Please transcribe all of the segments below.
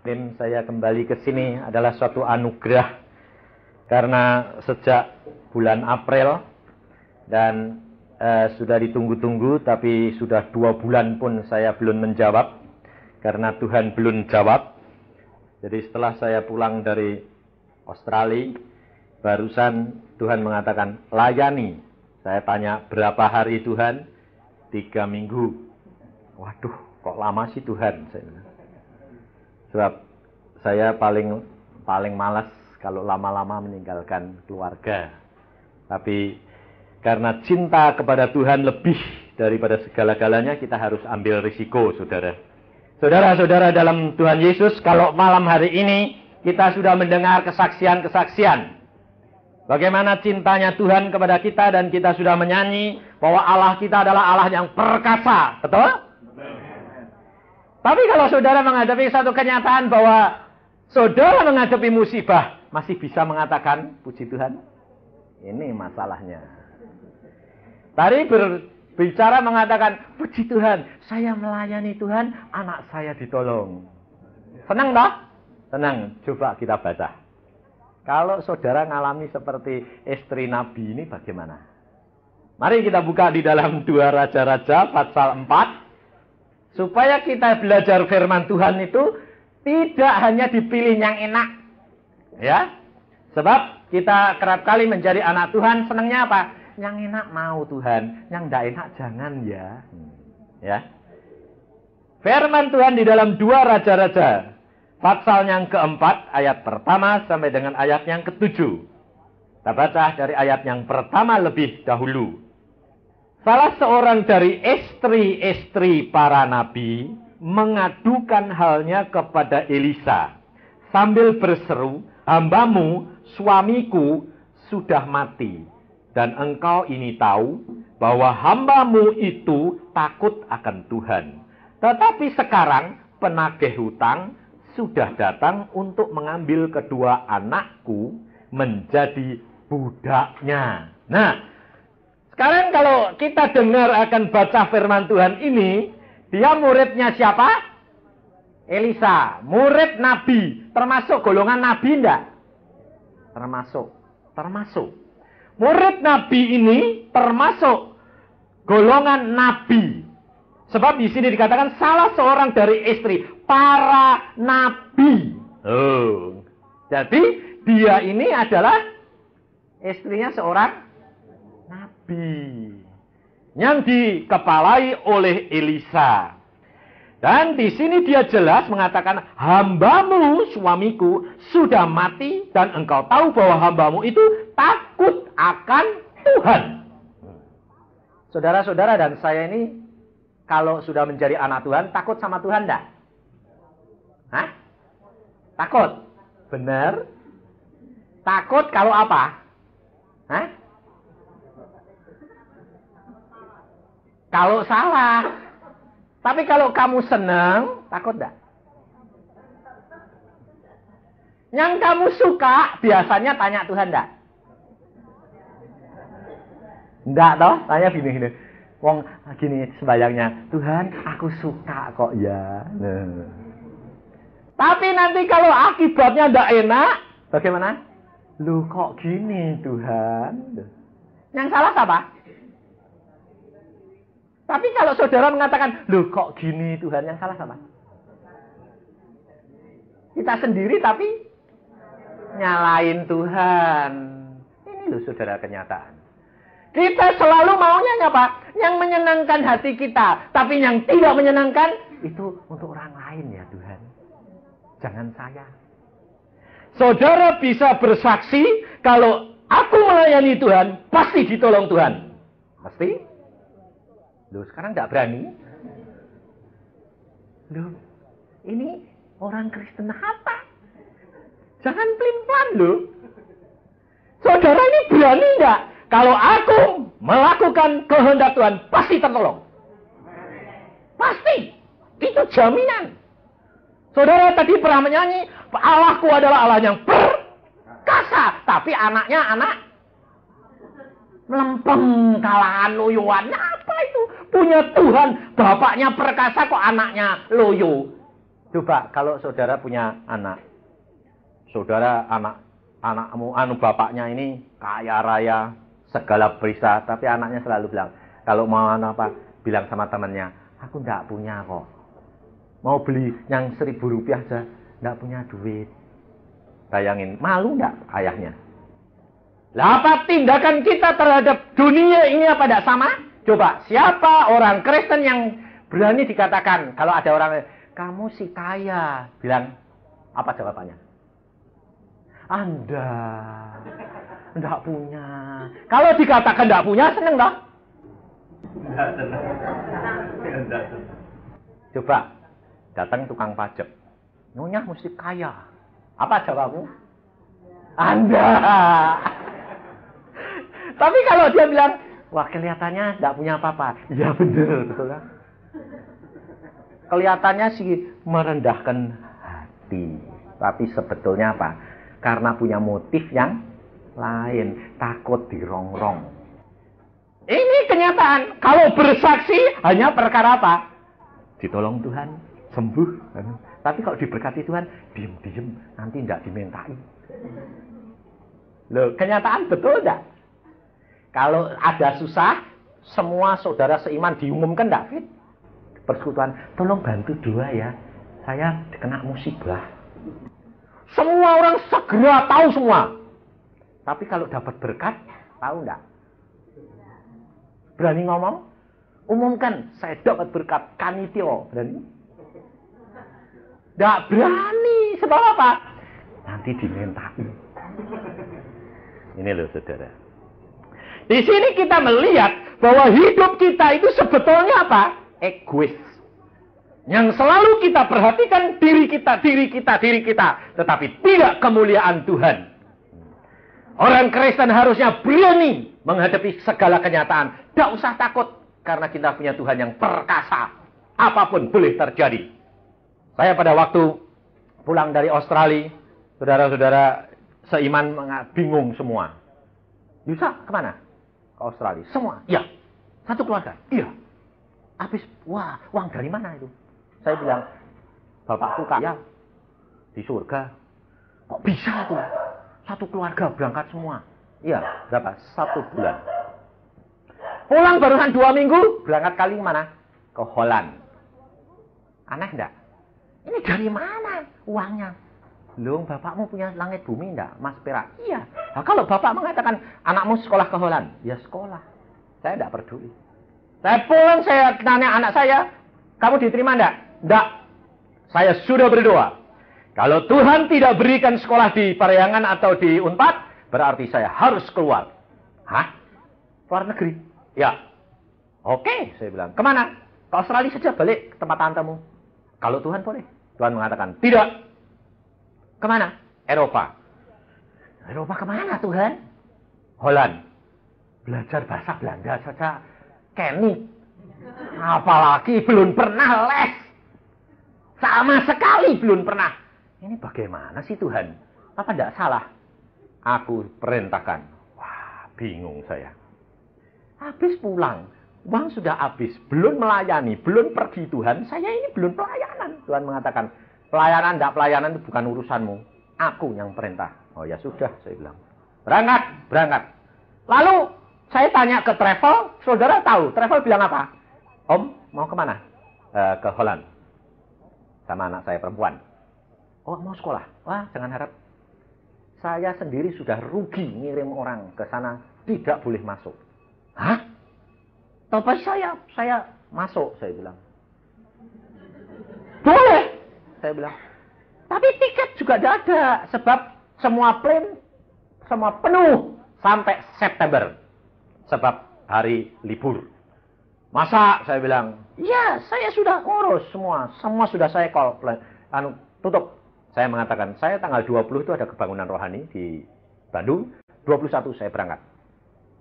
Tim saya kembali ke sini adalah suatu anugerah karena sejak bulan April dan sudah ditunggu-tunggu, tapi sudah 2 bulan pun saya belum menjawab karena Tuhan belum jawab. Jadi setelah saya pulang dari Australia, barusan Tuhan mengatakan layani. Saya tanya berapa hari Tuhan? 3 minggu. Waduh, kok lama sih Tuhan? Saya bilang. Sebab saya paling malas kalau lama-lama meninggalkan keluarga. Tapi karena cinta kepada Tuhan lebih daripada segala-galanya, kita harus ambil risiko, saudara. Saudara-saudara dalam Tuhan Yesus, kalau malam hari ini kita sudah mendengar kesaksian-kesaksian bagaimana cintanya Tuhan kepada kita, dan kita sudah menyanyi bahwa Allah kita adalah Allah yang perkasa, betul? Tapi kalau saudara menghadapi satu kenyataan bahwa saudara menghadapi musibah, masih bisa mengatakan puji Tuhan? Ini masalahnya. Tadi berbicara mengatakan puji Tuhan, saya melayani Tuhan, anak saya ditolong. Senang toh? Senang. Coba kita baca. Kalau saudara ngalami seperti istri Nabi ini bagaimana? Mari kita buka di dalam 2 Raja-Raja pasal 4. Supaya kita belajar firman Tuhan itu tidak hanya dipilih yang enak. Ya. Sebab kita kerap kali menjadi anak Tuhan, senangnya apa? Yang enak mau Tuhan, yang tidak enak jangan ya. Ya. Firman Tuhan di dalam 2 Raja-Raja pasal yang keempat, ayat pertama sampai dengan ayat yang ke-7. Kita baca dari ayat yang pertama lebih dahulu. Salah seorang dari istri-istri para nabi mengadukan halnya kepada Elisa sambil berseru, hambamu, suamiku sudah mati, dan engkau ini tahu bahwa hambamu itu takut akan Tuhan. Tetapi sekarang penagih hutang sudah datang untuk mengambil kedua anakku menjadi budaknya. Nah, sekarang kalau kita dengar akan baca firman Tuhan ini, dia muridnya siapa? Elisa, murid nabi, termasuk golongan nabi enggak? Termasuk. Murid nabi ini termasuk golongan nabi. Sebab di sini dikatakan salah seorang dari istri para nabi. Oh. Jadi dia ini adalah istrinya seorang nabi yang dikepalai oleh Elisa. Dan di sini dia jelas mengatakan, hambamu, suamiku, sudah mati, dan engkau tahu bahwa hambamu itu takut akan Tuhan. Saudara-saudara dan saya ini, kalau sudah menjadi anak Tuhan, takut sama Tuhan enggak? Hah? Takut? Benar? Takut kalau apa? Hah? Kalau salah. Tapi kalau kamu senang, takut enggak? Yang kamu suka, biasanya tanya Tuhan enggak? Enggak toh? Tanya gini. Wong gini sembayangnya, Tuhan aku suka kok ya. Nah. Tapi nanti kalau akibatnya enggak enak, bagaimana? Loh kok gini Tuhan? Yang salah siapa? Tapi kalau saudara mengatakan, loh kok gini Tuhan, yang salah siapa? Kita sendiri tapi nyalain Tuhan. Ini loh saudara kenyataan. Kita selalu maunya apa? Yang menyenangkan hati kita. Tapi yang tidak menyenangkan, itu untuk orang lain ya Tuhan. Jangan saya. Saudara bisa bersaksi, kalau aku melayani Tuhan, pasti ditolong Tuhan. Pasti? Loh, sekarang tidak berani? Loh, ini orang Kristen apa? Jangan pelin-pelan loh. Saudara ini berani enggak? Kalau aku melakukan kehendak Tuhan, pasti tertolong. Pasti. Itu jaminan. Saudara tadi pernah menyanyi, Allahku adalah Allah yang perkasa. Tapi anaknya anak melempem, kalangan loyoan. Apa itu? Punya Tuhan, bapaknya perkasa kok anaknya loyo. Coba kalau saudara punya anak, saudara anakmu, bapaknya ini kaya raya, segala bisa, tapi anaknya selalu bilang, kalau mau apa, bilang sama temannya, aku enggak punya kok. Mau beli yang 1.000 rupiah aja, enggak punya duit. Bayangin, malu enggak ayahnya? Lah apa tindakan kita terhadap dunia ini apa enggak sama? Coba, siapa orang Kristen yang berani dikatakan, kalau ada orang, kamu si kaya, bilang, apa jawabannya? Anda enggak punya. Kalau dikatakan enggak punya, seneng toh? Enggak seneng. Coba datang tukang pajak. Nyonya mesti kaya. Apa jawabmu? Anda. Tapi kalau dia bilang, wah kelihatannya enggak punya apa-apa. Ya benar, betul kan? Kelihatannya sih merendahkan hati. Tapi sebetulnya apa? Karena punya motif yang lain, takut dirongrong. Ini kenyataan. Kalau bersaksi hanya perkara apa? Ditolong Tuhan, sembuh. Tapi kalau diberkati Tuhan, diem-diem, nanti tidak dimintai. Loh, kenyataan betul tidak? Kalau ada susah, semua saudara seiman diumumkan tidak, Fit? Persekutuan, tolong bantu doa ya. Saya kena musibah. Semua orang segera tahu semua. Tapi kalau dapat berkat, tahu enggak? Berani ngomong? Umumkan, saya dapat berkat kanitio. Berani? Enggak berani. Sebab apa? Nanti dimintai. Ini loh saudara. Di sini kita melihat bahwa hidup kita itu sebetulnya apa? Egois. Yang selalu kita perhatikan diri kita. Tetapi tidak kemuliaan Tuhan. Orang Kristen harusnya berani menghadapi segala kenyataan. Tidak usah takut. Karena kita punya Tuhan yang perkasa. Apapun boleh terjadi. Saya pada waktu pulang dari Australia, saudara-saudara seiman bingung semua. Bisa kemana? Ke Australia. Semua? Iya. Satu keluarga? Iya. Habis, wah, uang dari mana itu? Saya bilang, bapakku kaya di surga. Kok bisa tuh? Satu keluarga berangkat semua. Iya, berapa? 1 bulan. Pulang barusan 2 minggu, berangkat kali mana? Ke Holland. Aneh enggak? Ini dari mana uangnya? Loh, bapakmu punya langit bumi enggak, Mas Perak? Iya. Nah, kalau bapak mengatakan, anakmu sekolah ke Holland, ya sekolah. Saya enggak peduli. Saya pulang, saya tanya anak saya, kamu diterima enggak? Enggak. Saya sudah berdoa. Kalau Tuhan tidak berikan sekolah di Parayangan atau di Unpad, berarti saya harus keluar. Hah? Luar negeri? Ya. Oke, saya bilang. Kemana? Ke Australia saja, balik ke tempat tantemu. Kalau Tuhan boleh. Tuhan mengatakan, tidak. Kemana? Eropa. Eropa kemana Tuhan? Holland. Belajar bahasa Belanda saja. Kenny. Apalagi belum pernah les. Sama sekali belum pernah. Ini bagaimana sih Tuhan? Apa tidak salah? Aku perintahkan. Wah, bingung saya. Habis pulang. Uang sudah habis. Belum melayani. Belum pergi Tuhan. Saya ini belum pelayanan. Tuhan mengatakan, pelayanan tidak pelayanan itu bukan urusanmu. Aku yang perintah. Oh ya sudah, saya bilang. Berangkat. Lalu saya tanya ke travel. Saudara tahu. Travel bilang apa? Om, mau kemana? Ke Holland. Sama anak saya perempuan. Oh, mau sekolah? Wah, jangan harap. Saya sendiri sudah rugi ngirim orang ke sana. Tidak boleh masuk. Hah? Tapi saya masuk, saya bilang. Boleh, saya bilang. Tapi tiket juga tidak ada. Sebab semua plane, semua penuh sampai September. Sebab hari libur. Masa, saya bilang, ya saya sudah ngurus semua. Semua sudah saya call. Tutup. Saya mengatakan, saya tanggal 20 itu ada kebangunan rohani di Bandung. 21 saya berangkat.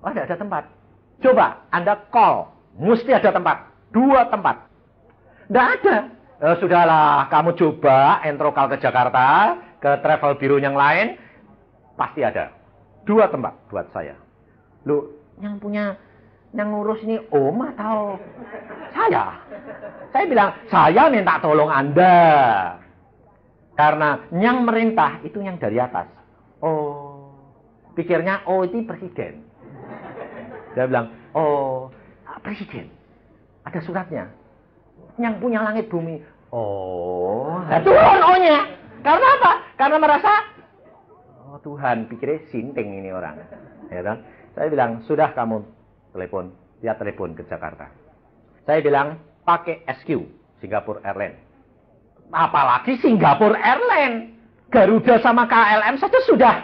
Oh, tidak ada tempat. Coba, Anda call. Mesti ada tempat. 2 tempat. Tidak ada. Sudahlah, kamu coba entrokal ke Jakarta, ke travel biro yang lain. Pasti ada. 2 tempat buat saya. Loh, yang ngurus ini Om atau saya? Saya bilang, saya minta tolong Anda. Karena yang merintah itu yang dari atas. Oh, pikirnya, oh itu presiden. Dia bilang, oh presiden, ada suratnya. Yang punya langit bumi. Oh, turun O-nya. Karena apa? Karena merasa, oh Tuhan, pikirnya sinting ini orang. Ya kan? Saya bilang, sudah kamu telepon. Dia telepon ke Jakarta. Saya bilang, pakai SQ, Singapore Airlines. Apalagi Singapore Airlines. Garuda sama KLM saja sudah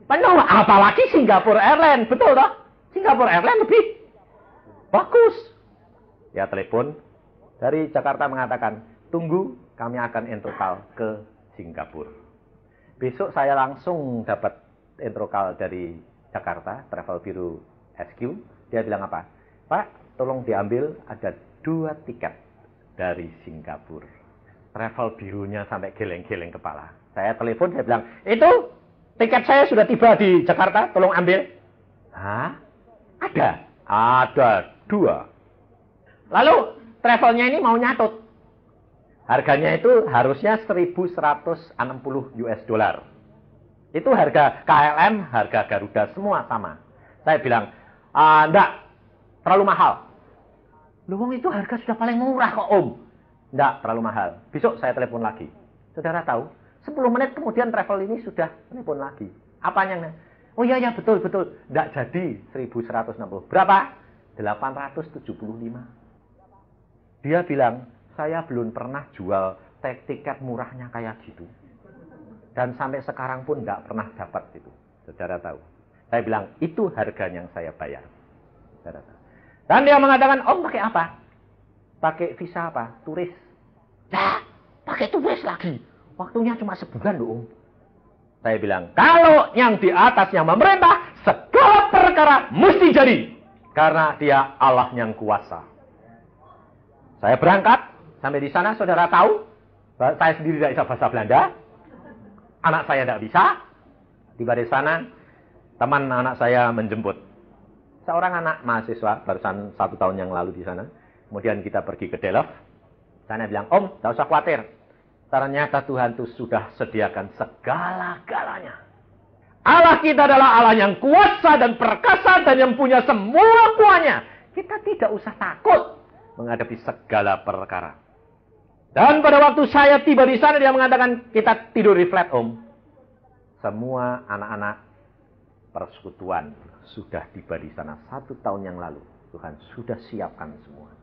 penuh. Apalagi Singapore Airlines. Betul toh? Singapore Airlines lebih bagus. Ya telepon. Dari Jakarta mengatakan, tunggu kami akan entrokal ke Singapura. Besok saya langsung dapat entrokal dari Jakarta, Travel Bureau SQ. Dia bilang apa? Pak, tolong diambil ada 2 tiket dari Singapura. Travel Bureau-nya sampai geleng-geleng kepala. Saya telepon, saya bilang, itu tiket saya sudah tiba di Jakarta, tolong ambil. Hah? Ada? Ada 2. Lalu travelnya ini mau nyatut. Harganya itu harusnya 1.160 US dollar. Itu harga KLM, harga Garuda, semua sama. Saya bilang, enggak, terlalu mahal. Loh, itu harga sudah paling murah kok Om. Enggak, terlalu mahal. Besok saya telepon lagi. Saudara tahu, 10 menit kemudian travel ini sudah telepon lagi. Apanya? Oh iya, betul. Enggak jadi 1.160. Berapa? 875. Dia bilang, saya belum pernah jual tiket murahnya kayak gitu. Dan sampai sekarang pun enggak pernah dapat itu. Saudara tahu. Saya bilang, itu harganya yang saya bayar. Saudara tahu. Dan dia mengatakan, Om pakai apa? Pakai visa apa? Turis. Nah, pakai turis lagi. Waktunya cuma sebulan loh, Om. Saya bilang, kalau yang di atasnya memerintah, segala perkara mesti jadi. Karena dia Allah yang kuasa. Saya berangkat, sampai di sana saudara tahu, saya sendiri tidak bisa bahasa Belanda. Anak saya tidak bisa. Tiba di sana, teman anak saya menjemput. Seorang anak mahasiswa, barusan 1 tahun yang lalu di sana. Kemudian kita pergi ke Delft. Saya bilang, Om, tidak usah khawatir. Ternyata Tuhan itu sudah sediakan segala-galanya. Allah kita adalah Allah yang kuasa dan perkasa dan yang punya semua kuahnya. Kita tidak usah takut menghadapi segala perkara. Dan pada waktu saya tiba di sana, dia mengatakan, kita tidur di flat, Om. Semua anak-anak persekutuan sudah tiba di sana 1 tahun yang lalu. Tuhan sudah siapkan semua.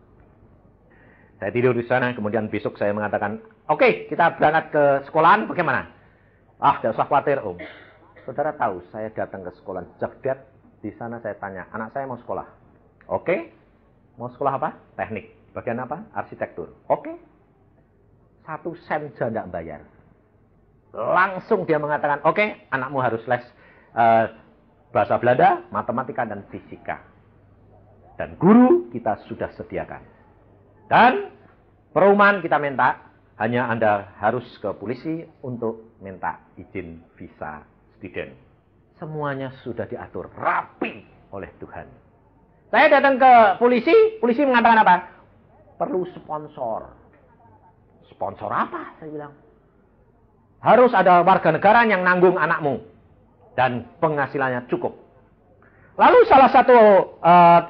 Saya tidur di sana, kemudian besok saya mengatakan, oke, kita berangkat ke sekolahan, bagaimana? Tidak usah khawatir, Om. Saudara tahu, saya datang ke sekolah Jagdat, di sana saya tanya, anak saya mau sekolah. Oke, mau sekolah apa? Teknik. Bagian apa? Arsitektur. Oke. 1 sen saja tidak bayar. Langsung dia mengatakan, oke, anakmu harus les bahasa Belanda, matematika, dan fisika. Dan guru kita sudah sediakan. Dan perumahan kita minta, hanya Anda harus ke polisi untuk minta izin visa student. Semuanya sudah diatur rapi oleh Tuhan. Saya datang ke polisi mengatakan apa? Perlu sponsor. Sponsor apa? Saya bilang. Harus ada warga negara yang nanggung anakmu. Dan penghasilannya cukup. Lalu salah satu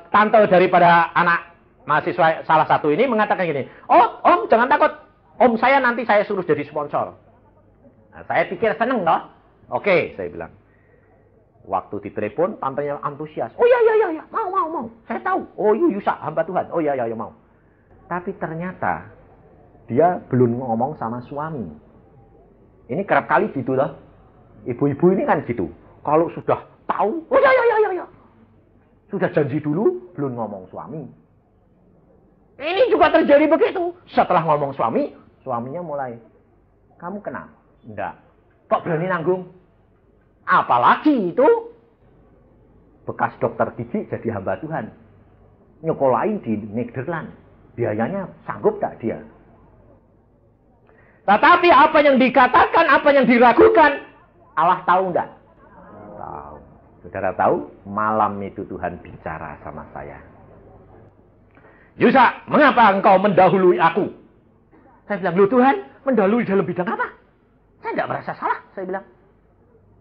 tante daripada anak mahasiswa salah satu ini mengatakan gini, oh Om jangan takut, Om saya nanti saya suruh jadi sponsor. Nah, saya pikir seneng toh. Oke, saya bilang. Waktu ditelepon, tantenya antusias. Oh iya, mau. Saya tahu. Oh Yusa, hamba Tuhan. Oh iya, mau. Tapi ternyata dia belum ngomong sama suami. Ini kerap kali gitu loh. Ibu-ibu ini kan gitu. Kalau sudah tahu, oh iya. Sudah janji dulu, belum ngomong suami. Ini juga terjadi begitu. Setelah ngomong suami, suaminya mulai, kamu kenal? Enggak. Kok berani nanggung? Apalagi itu bekas dokter gigi jadi hamba Tuhan. Nyekolahin di Nederland. Biayanya sanggup tak dia? Tetapi apa yang dikatakan, apa yang diragukan, Allah tahu enggak? Tahu. Saudara tahu, malam itu Tuhan bicara sama saya. Yusa, mengapa engkau mendahului aku? Saya bilang, loh Tuhan, mendahului dalam bidang apa? Saya tidak merasa salah, saya bilang.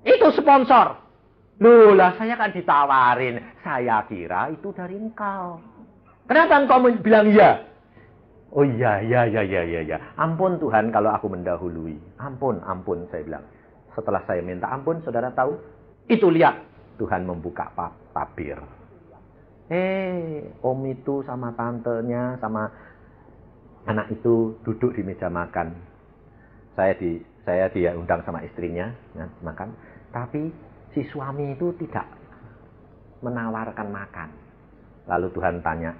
Itu sponsor. Loh lah, saya kan ditawarin. Saya kira itu dari engkau. Kenapa engkau bilang iya? Oh iya. Ampun Tuhan kalau aku mendahului. Ampun, saya bilang. Setelah saya minta ampun, saudara tahu? Itu lihat, Tuhan membuka tabir. Om itu sama tantenya, sama anak itu duduk di meja makan. Saya diundang sama istrinya makan. Tapi si suami itu tidak menawarkan makan. Lalu Tuhan tanya,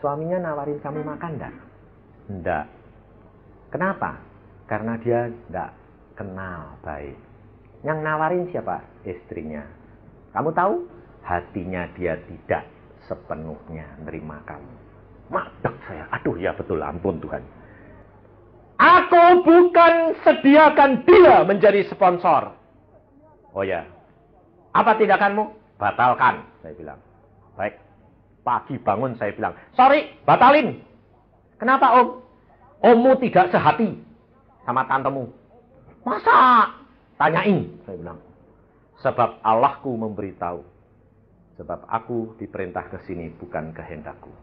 suaminya nawarin kamu makan enggak? Enggak. Kenapa? Karena dia enggak kenal baik. Yang nawarin siapa? Istrinya. Kamu tahu? Hatinya dia tidak sepenuhnya menerima kamu. Madek saya. Aduh ya betul, ampun Tuhan. Aku bukan sediakan dia menjadi sponsor. Oh ya. Apa tindakanmu? Batalkan, saya bilang. Baik. Pagi bangun saya bilang, sorry, batalin. Kenapa Om? Ommu tidak sehati sama tantemu. Masa? Tanyain, saya bilang. Sebab Allahku memberitahu. Sebab aku diperintah ke sini bukan kehendakku.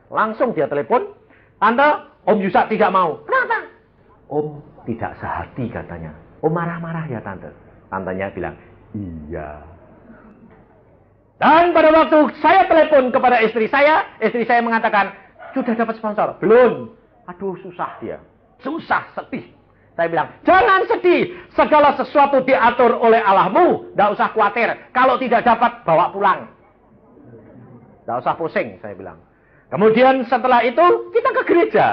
Langsung dia telepon, Tante, Om Yusak tidak mau. Kenapa? Om tidak sehati katanya. Om marah-marah ya Tante. Tantenya bilang, iya. Dan pada waktu saya telepon kepada istri saya mengatakan, sudah dapat sponsor? Belum. Aduh susah dia. Susah, sedih. Saya bilang, jangan sedih. Segala sesuatu diatur oleh Allahmu. Tidak usah khawatir. Kalau tidak dapat, bawa pulang. Tidak usah pusing, saya bilang. Kemudian setelah itu, kita ke gereja.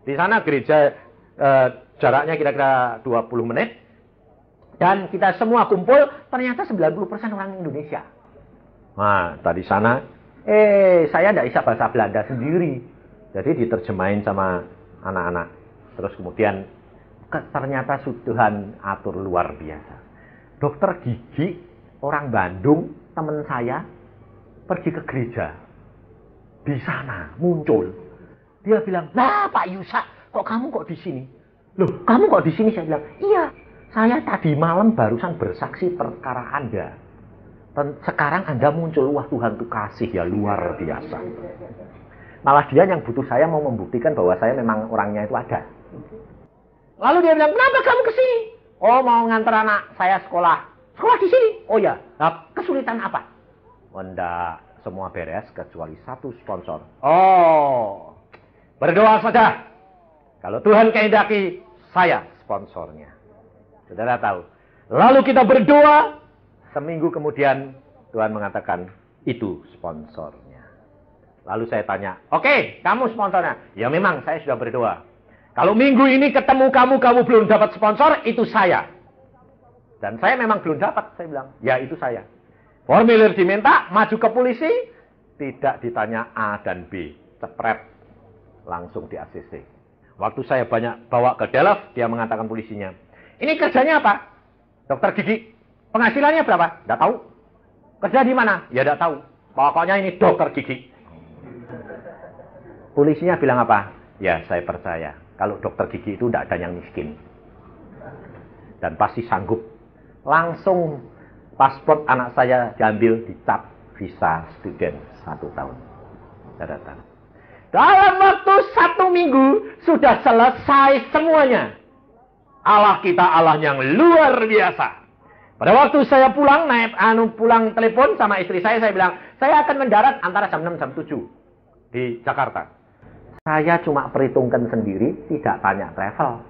Di sana gereja jaraknya kira-kira 20 menit. Dan kita semua kumpul, ternyata 90% orang Indonesia. Nah, tadi sana, saya tidak bisa bahasa Belanda sendiri. Jadi diterjemahin sama anak-anak. Terus kemudian, ternyata Tuhan atur luar biasa. Dokter gigi, orang Bandung, teman saya, pergi ke gereja. Di sana, muncul. Dia bilang, lah Pak Yusak, kok kamu kok di sini? Loh, kamu kok di sini? Saya bilang, iya, saya tadi malam barusan bersaksi perkara Anda. Sekarang Anda muncul, wah Tuhan tuh kasih ya, luar biasa. Malah dia yang butuh saya mau membuktikan bahwa saya memang orangnya itu ada. Lalu dia bilang, kenapa kamu ke sini? Oh, mau nganter anak saya sekolah. Sekolah di sini? Oh ya, nah, kesulitan apa? Oh, enggak, semua beres kecuali satu sponsor. Oh, berdoa saja. Kalau Tuhan kehendaki, saya sponsornya. Saudara tahu. Lalu kita berdoa. Seminggu kemudian Tuhan mengatakan itu sponsornya. Lalu saya tanya, oke, kamu sponsornya? Ya memang saya sudah berdoa. Kalau minggu ini ketemu kamu belum dapat sponsor, itu saya. Dan saya memang belum dapat, saya bilang. Ya itu saya. Formulir diminta, maju ke polisi, tidak ditanya A dan B. Cepret, langsung di ACC. Waktu saya banyak bawa ke Delft, dia mengatakan polisinya, ini kerjanya apa? Dokter gigi. Penghasilannya berapa? Tidak tahu. Kerja di mana? Ya tidak tahu. Pokoknya ini dokter gigi. Polisinya bilang apa? Ya saya percaya. Kalau dokter gigi itu tidak ada yang miskin. Dan pasti sanggup. Langsung paspor anak saya diambil, dicap visa student 1 tahun. Saya datang. Dalam waktu 1 minggu sudah selesai semuanya. Allah kita Allah yang luar biasa. Pada waktu saya pulang, pulang telepon sama istri saya bilang, saya akan mendarat antara jam 6 jam 7 di Jakarta. Saya cuma perhitungkan sendiri, tidak tanya travel.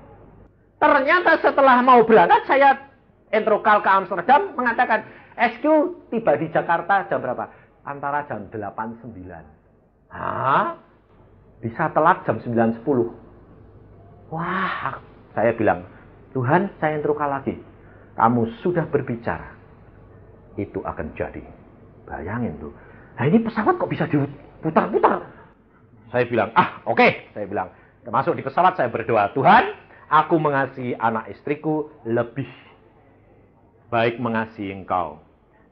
Ternyata setelah mau berangkat, saya entrokal ke Amsterdam, mengatakan, SQ tiba di Jakarta jam berapa? Antara jam 8-9. Hah? Bisa telat jam 9-10. Wah, saya bilang, Tuhan, saya entrokal lagi. Kamu sudah berbicara, itu akan jadi. Bayangin tuh. Nah ini pesawat kok bisa diputar-putar? Saya bilang, oke. Saya bilang, termasuk di pesawat saya berdoa, Tuhan, aku mengasihi anak istriku lebih baik mengasihi Engkau.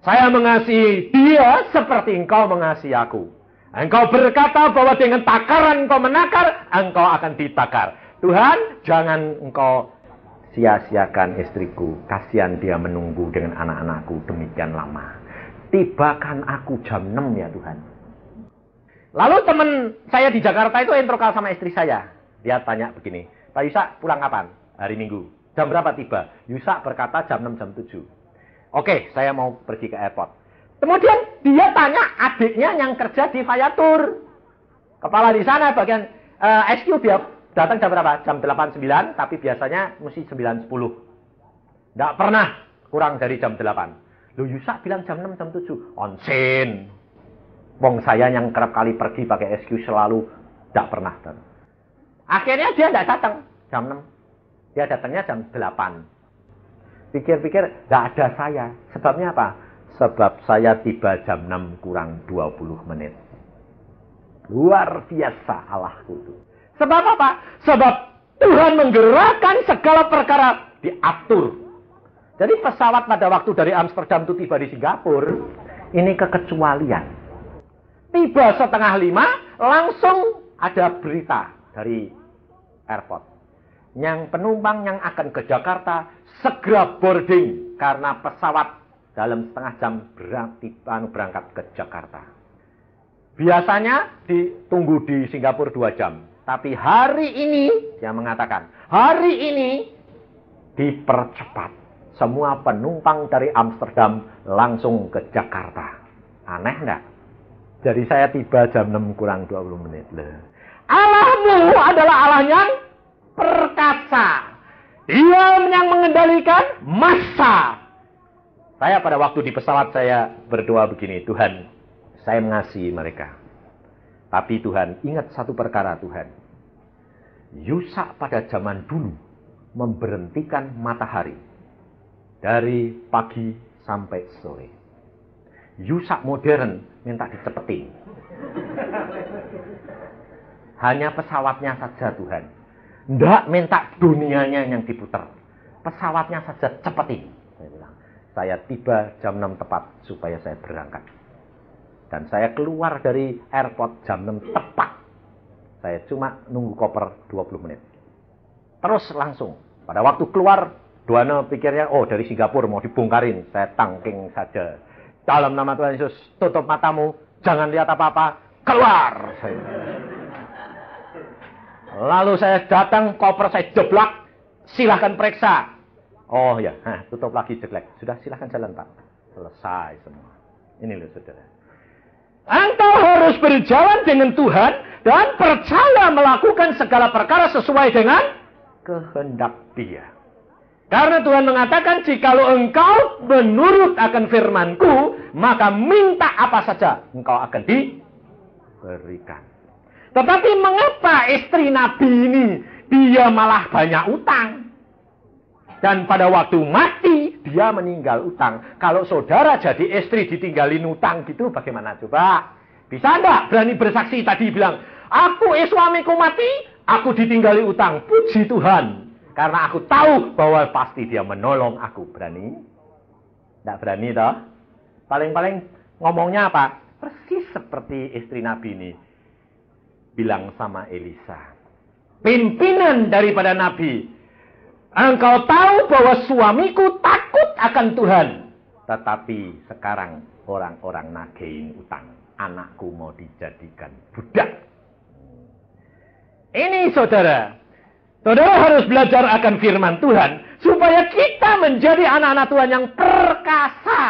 Saya mengasihi dia seperti Engkau mengasihi aku. Engkau berkata bahwa dengan takaran Engkau menakar, Engkau akan ditakar. Tuhan, jangan Engkau sia-siakan istriku, kasihan dia menunggu dengan anak-anakku demikian lama. Tibakan aku jam 6 ya Tuhan. Lalu teman saya di Jakarta itu introkal sama istri saya. Dia tanya begini, Pak Yusak pulang kapan? Hari Minggu. Jam berapa tiba? Yusak berkata jam 6, jam 7. Oke, saya mau pergi ke airport. Kemudian dia tanya adiknya yang kerja di Viatur. Kepala di sana bagian SQ, dia datang jam berapa? Jam 8.09, tapi biasanya mesti 9.10. Tidak pernah kurang dari jam 8. Loh, Yusak bilang jam 6, jam 7. Onsen. Wong saya yang kerap kali pergi pakai SQ selalu tidak pernah. Akhirnya dia tidak datang jam 6. Dia datangnya jam 8. Pikir-pikir, tidak ada saya. Sebabnya apa? Sebab saya tiba jam 6 kurang 20 menit. Luar biasa Allahku itu. Sebab apa? Sebab Tuhan menggerakkan segala perkara diatur. Jadi pesawat pada waktu dari Amsterdam itu tiba di Singapura, ini kekecualian. Tiba 4:30, langsung ada berita dari airport. Yang penumpang yang akan ke Jakarta segera boarding karena pesawat dalam setengah jam berangkat ke Jakarta. Biasanya ditunggu di Singapura 2 jam. Tapi hari ini, dia mengatakan, hari ini dipercepat. Semua penumpang dari Amsterdam langsung ke Jakarta. Aneh enggak? Jadi saya tiba jam 6 kurang 20 menit. Allahmu adalah Allah yang perkasa. Dia yang mengendalikan masa. Saya pada waktu di pesawat saya berdoa begini, Tuhan, saya mengasihi mereka. Tapi Tuhan, ingat satu perkara Tuhan. Yusak pada zaman dulu memberhentikan matahari dari pagi sampai sore. Yusak modern minta dicepetin. Hanya pesawatnya saja Tuhan. Tidak minta dunianya yang diputar. Pesawatnya saja cepetin. Saya bilang, saya tiba jam 6 tepat supaya saya berangkat. Dan saya keluar dari airport jam 6 tepat. Saya cuma nunggu koper 20 menit. Terus langsung. Pada waktu keluar, Duana pikirnya, oh dari Singapura mau dibongkarin. Saya tangking saja. Dalam nama Tuhan Yesus, tutup matamu. Jangan lihat apa-apa. Keluar! Lalu saya datang, koper saya jeblak. Silahkan periksa. Oh ya, tutup lagi jelek. Sudah silahkan jalan Pak. Selesai semua. Ini loh saudara. Engkau harus berjalan dengan Tuhan dan percaya melakukan segala perkara sesuai dengan kehendak Dia. Karena Tuhan mengatakan, jikalau engkau menurut akan firman-Ku, maka minta apa saja engkau akan diberikan. Tetapi mengapa istri Nabi ini dia malah banyak utang? Dan pada waktu mati, dia meninggal utang. Kalau saudara jadi istri ditinggalin utang gitu, bagaimana coba? Bisa enggak berani bersaksi tadi bilang, aku suamiku mati, aku ditinggali utang. Puji Tuhan. Karena aku tahu bahwa pasti dia menolong aku. Berani? Enggak berani toh? Paling-paling ngomongnya apa? Persis seperti istri Nabi ini. Bilang sama Elisa. Pimpinan daripada Nabi. Engkau tahu bahwa suamiku takut akan Tuhan. Tetapi sekarang orang-orang nagein utang. Anakku mau dijadikan budak. Ini saudara. Saudara harus belajar akan firman Tuhan. Supaya kita menjadi anak-anak Tuhan yang perkasa.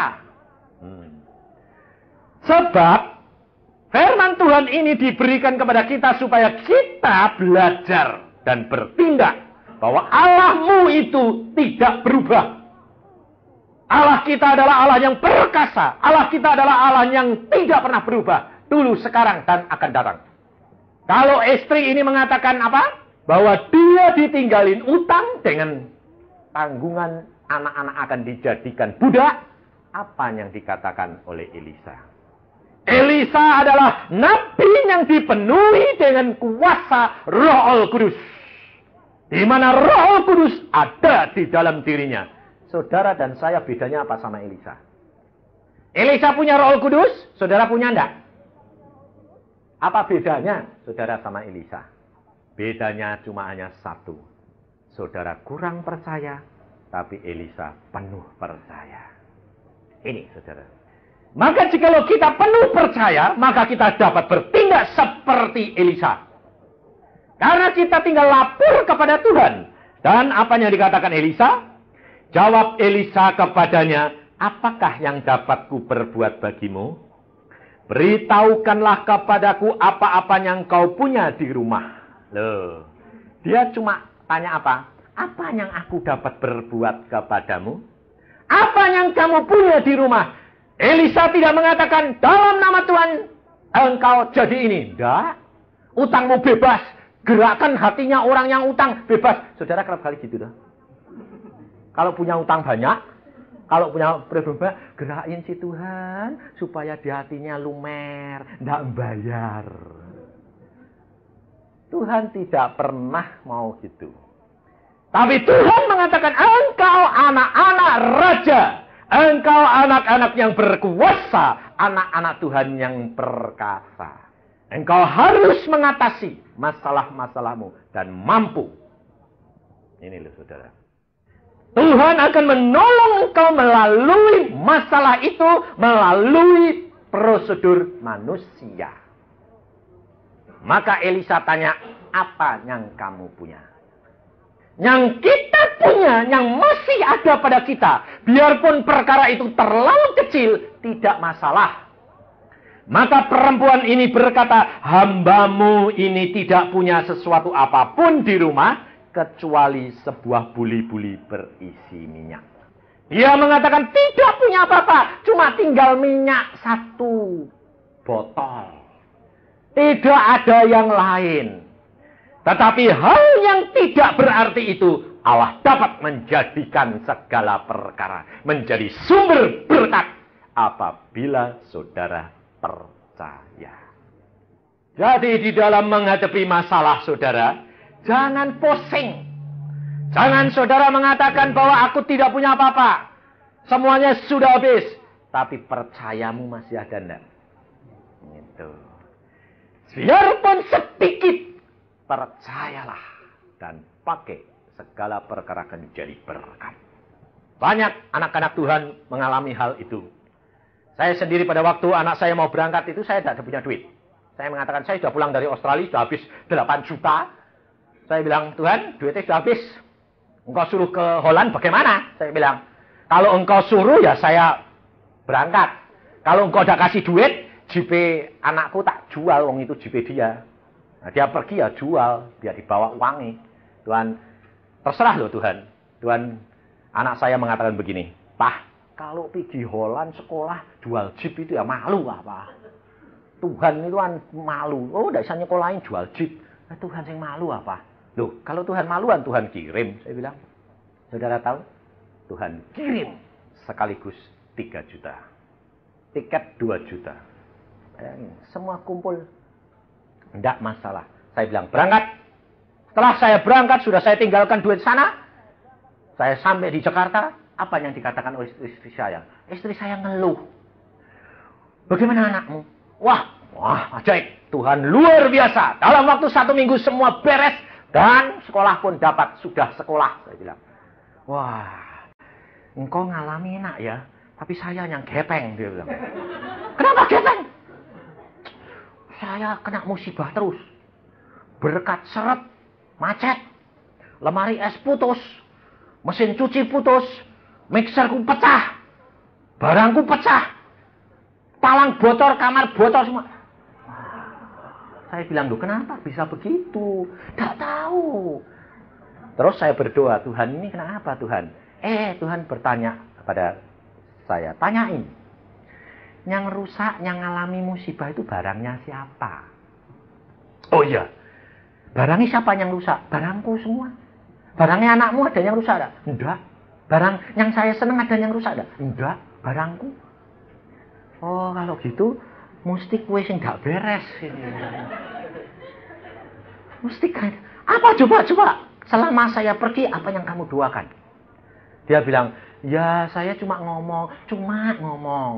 Sebab firman Tuhan ini diberikan kepada kita supaya kita belajar dan bertindak. Bahwa Allahmu itu tidak berubah. Allah kita adalah Allah yang perkasa. Allah kita adalah Allah yang tidak pernah berubah. Dulu, sekarang, dan akan datang. Kalau istri ini mengatakan apa? Bahwa dia ditinggalin utang dengan tanggungan anak-anak akan dijadikan budak. Apa yang dikatakan oleh Elisa? Elisa adalah nabi yang dipenuhi dengan kuasa Roh Kudus. Di mana Roh Kudus ada di dalam dirinya. Saudara dan saya bedanya apa sama Elisa? Elisa punya Roh Kudus, saudara punya enggak? Apa bedanya saudara sama Elisa? Bedanya cuma hanya satu. saudara kurang percaya, tapi Elisa penuh percaya. Ini saudara. Maka jikalau kita penuh percaya, maka kita dapat bertindak seperti Elisa. Karena kita tinggal lapor kepada Tuhan. Dan apa yang dikatakan Elisa? Jawab Elisa kepadanya, apakah yang dapat ku perbuat bagimu? Beritahukanlah kepadaku apa-apa yang kau punya di rumah. Loh, dia cuma tanya apa? Apa yang aku dapat berbuat kepadamu? Apa yang kamu punya di rumah? Elisa tidak mengatakan, dalam nama Tuhan, engkau jadi ini. Tidak. Utangmu bebas. Gerakan hatinya orang yang utang bebas. Saudara kerap kali gitu dah. Kalau punya utang banyak, kalau punya problem, gerakin si Tuhan supaya di hatinya lumer, tidak bayar. Tuhan tidak pernah mau gitu. Tapi Tuhan mengatakan, engkau anak-anak raja, engkau anak-anak yang berkuasa, anak-anak Tuhan yang perkasa. Engkau harus mengatasi masalah-masalahmu dan mampu. Ini loh saudara. Tuhan akan menolong engkau melalui masalah itu, melalui prosedur manusia. Maka Elisa tanya, apa yang kamu punya? Yang kita punya, yang masih ada pada kita, biarpun perkara itu terlalu kecil, tidak masalah. Maka perempuan ini berkata, hambamu ini tidak punya sesuatu apapun di rumah, kecuali sebuah buli-buli berisi minyak. Dia mengatakan tidak punya apa-apa, cuma tinggal minyak 1 botol. Tidak ada yang lain. Tetapi hal yang tidak berarti itu, Allah dapat menjadikan segala perkara menjadi sumber berkat apabila saudara percaya. Jadi di dalam menghadapi masalah saudara, jangan pusing. Jangan saudara mengatakan bahwa aku tidak punya apa-apa. Semuanya sudah habis. Tapi percayamu masih ada enggak? Gitu. Biarpun sedikit, percayalah. Dan pakai segala perkara akan menjadi berkat. Banyak anak-anak Tuhan mengalami hal itu. Saya sendiri pada waktu anak saya mau berangkat itu, saya tidak punya duit. Saya mengatakan, saya sudah pulang dari Australia, sudah habis 8 juta. Saya bilang, Tuhan, duitnya sudah habis. Engkau suruh ke Holland, bagaimana? Saya bilang, kalau engkau suruh, ya saya berangkat. Kalau engkau udah kasih duit, JP anakku tak jual, wong itu JP dia. Nah, dia pergi ya jual, dia dibawa uangnya. Tuhan, terserah loh Tuhan. Tuhan, anak saya mengatakan begini, Pak, kalau pergi Holland sekolah jual jeep itu ya malu apa? Tuhan itu kan malu. Oh, tidak bisa nyekolahin jual jeep. Tuhan yang malu apa? Loh, kalau Tuhan maluan, Tuhan kirim. Saya bilang, saudara tahu? Tuhan kirim sekaligus 3 juta. Tiket 2 juta. Semua kumpul. Tidak masalah. Saya bilang, berangkat. Setelah saya berangkat, sudah saya tinggalkan duit sana. Saya sampai di Jakarta. Apa yang dikatakan oleh istri saya? Istri saya ngeluh. Bagaimana anakmu? Wah, ajaib. Tuhan luar biasa. Dalam waktu 1 minggu semua beres. Dan sekolah pun dapat. Sudah sekolah. Saya bilang, wah, engkau ngalami enak ya. Tapi saya yang gepeng. Dia bilang, kenapa gepeng? Saya kena musibah terus. Berkat seret, macet. Lemari es putus. Mesin cuci putus. Mixerku pecah. Barangku pecah. Palang bocor, kamar bocor semua. Saya bilang, loh kenapa bisa begitu? Tidak tahu. Terus saya berdoa, Tuhan ini kenapa Tuhan? Tuhan bertanya kepada saya, tanyain. Yang rusak, yang ngalami musibah itu barangnya siapa? Oh iya, barangnya siapa yang rusak? Barangku semua. Barangnya anakmu ada yang rusak enggak? Enggak. Barang yang saya senang ada yang rusak enggak? Enggak, barangku. Oh, kalau gitu mesti kue sing gak beres ini. Mesti kan. Apa coba? Selama saya pergi apa yang kamu doakan? Dia bilang, ya saya cuma ngomong.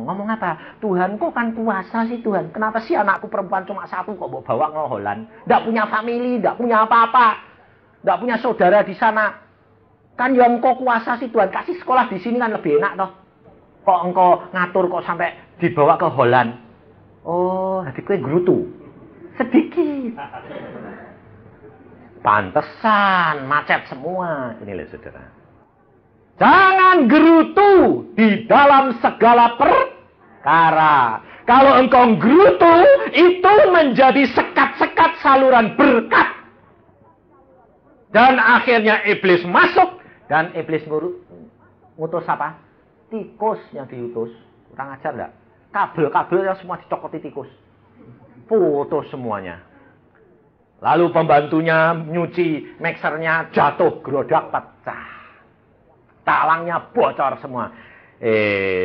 Ngomong apa? Tuhan kok kan kuasa sih Tuhan. Kenapa sih anakku perempuan cuma 1 kok bawa ke Holland? Enggak punya family, enggak punya apa-apa. Enggak punya saudara di sana. Kan ya engkau kuasa sih Tuhan, kasih sekolah di sini kan lebih enak toh. Kok engkau ngatur kok sampai dibawa ke Holland? Oh, nanti kue gerutu. Sedikit. Pantesan macet semua. Ini loh saudara. Jangan gerutu di dalam segala perkara. Kalau engkau gerutu, itu menjadi sekat-sekat saluran berkat. Dan akhirnya iblis masuk. Dan iblis ngutus apa? Tikus yang diutus. Kurang ajar enggak? Kabel-kabel yang semua dicokoti tikus. Putus semuanya. Lalu pembantunya nyuci mixernya jatuh, gerodak pecah. Talangnya bocor semua.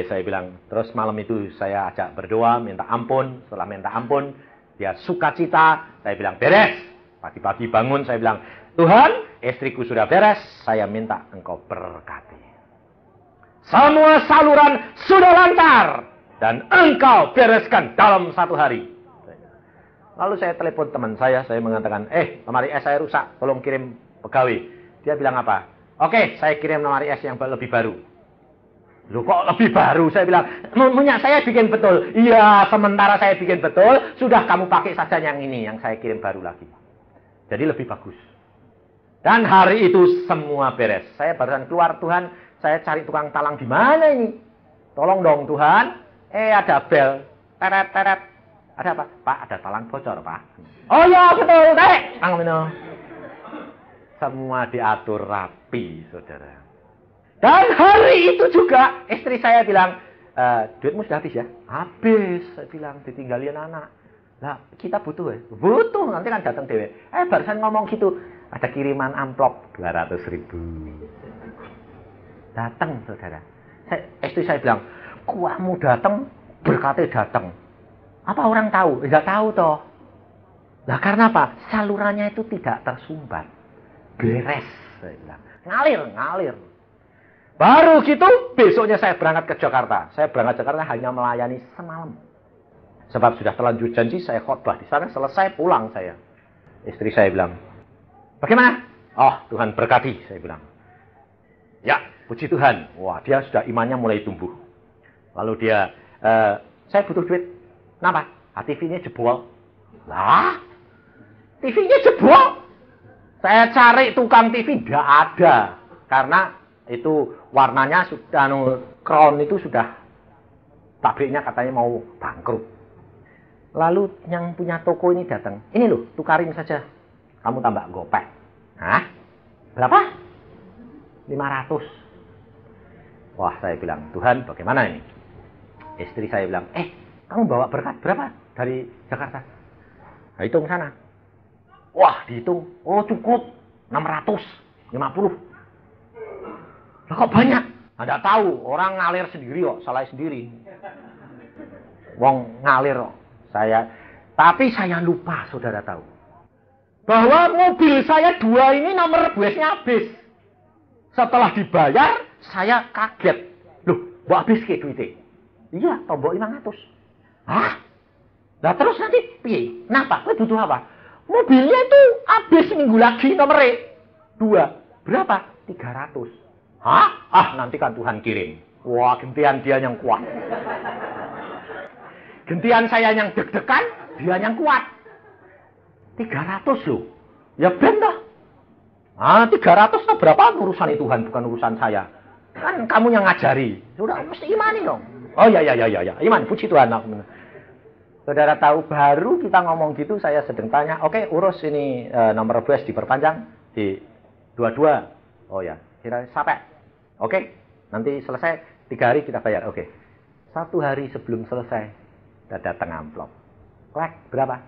Saya bilang, terus malam itu saya ajak berdoa, minta ampun. Setelah minta ampun, dia sukacita. Saya bilang, beres. Pagi-pagi bangun, saya bilang, Tuhan, istriku sudah beres. Saya minta engkau berkati. Semua saluran sudah lancar. Dan engkau bereskan dalam 1 hari. Lalu saya telepon teman saya mengatakan, lemari es saya rusak, tolong kirim pegawai. Dia bilang apa? Oke, saya kirim lemari es yang lebih baru. Loh kok lebih baru? Saya bilang, punya saya bikin betul. Iya, sementara saya bikin betul, sudah kamu pakai saja yang ini, yang saya kirim baru lagi. Jadi lebih bagus. Dan hari itu semua beres. Saya barusan keluar, Tuhan, saya cari tukang talang di mana ini? Tolong dong Tuhan. Ada bel. Teret-teret. Ada apa? Pak, ada talang bocor, Pak. Oh iya, betul. Semua diatur rapi, saudara. Dan hari itu juga, istri saya bilang, duitmu sudah habis ya? Habis, saya bilang, ditinggalin anak. Nah, kita butuh ya? Butuh, nanti kan datang dewe. Barusan ngomong gitu, ada kiriman amplop 200.000. Datang, saudara. Istri saya bilang, kuahmu datang, berkatnya datang. Apa orang tahu? Tidak tahu toh. Nah, karena apa? Salurannya itu tidak tersumbat. Beres, saya bilang. Ngalir. Baru gitu, besoknya saya berangkat ke Jakarta. Saya berangkat ke Jakarta hanya melayani semalam. Sebab sudah terlanjur janji, saya khotbah di sana, selesai pulang saya. Istri saya bilang, bagaimana? Oh, Tuhan berkati, saya bilang. Ya, puji Tuhan. Wah, dia sudah imannya mulai tumbuh. Lalu dia, saya butuh duit. Kenapa? TV-nya jebol. Lah, TV-nya jebol. Saya cari tukang TV, tidak ada. Karena itu warnanya sudah, crown itu sudah, pabriknya katanya mau bangkrut. Lalu yang punya toko ini datang. Ini loh, tukarin saja. Kamu tambah gopek. Hah? Berapa? 500. Wah, saya bilang, Tuhan bagaimana ini? Istri saya bilang, kamu bawa berkat berapa dari Jakarta? Nah, hitung sana. Wah, dihitung. Oh, cukup. 650. Lah kok banyak? Anda tahu, orang ngalir sendiri kok, salah sendiri. Wong ngalir kok. Tapi saya lupa, saudara tahu. Bahwa mobil saya 2 ini nomor buesnya habis. Setelah dibayar, saya kaget. Loh, kok habis ke duitnya? Iya, tombol 500. Hah? Nah terus nanti piye? Kenapa? Kowe butuh apa? Mobilnya itu habis minggu lagi nomornya 2. Berapa? 300. Hah? Nanti kan Tuhan kirim. Wah, gentian dia yang kuat. Gentian saya yang deg-degan, dia yang kuat. 300 loh. Ya benar. 300 itu berapa? Urusan Tuhan, bukan urusan saya. Kan kamu yang ngajari. Sudah, mesti imani dong. Oh ya. Iman, puji Tuhan. Saudara tahu, baru kita ngomong gitu, saya sedang tanya, oke, urus ini nomor bus diperpanjang di 22. Oh ya, kira sampai. Oke, nanti selesai 3 hari kita bayar. Oke. 1 hari sebelum selesai, datang amplop. Klek, berapa?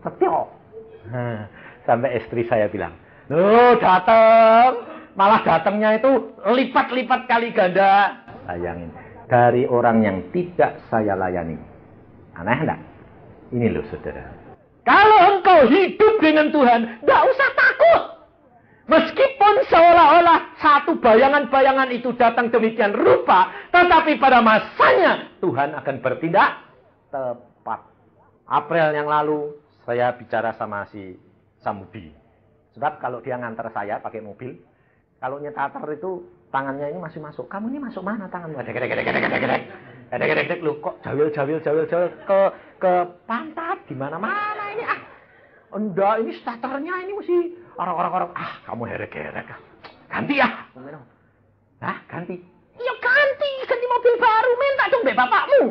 Setio. Sampai istri saya bilang, loh datang. Malah datangnya itu lipat-lipat kali ganda. Bayangin, dari orang yang tidak saya layani. Aneh enggak? Ini loh saudara. Kalau engkau hidup dengan Tuhan, enggak usah takut. Meskipun seolah-olah satu bayangan-bayangan itu datang demikian rupa, tetapi pada masanya Tuhan akan bertindak tepat. April yang lalu saya bicara sama si Samudi. Sebab kalau dia ngantar saya pakai mobil, Kalau nyetater itu tangannya ini masih masuk. Kamu ini masuk mana tanganmu? Gedek. Loh kok jawil ke pantat gimana-mana ini ah. Enggak, ini starternya ini mesti orang-orang kamu herek-herek. Ganti ya. Hah, ganti. Ya ganti mobil baru, minta dong be bapakmu.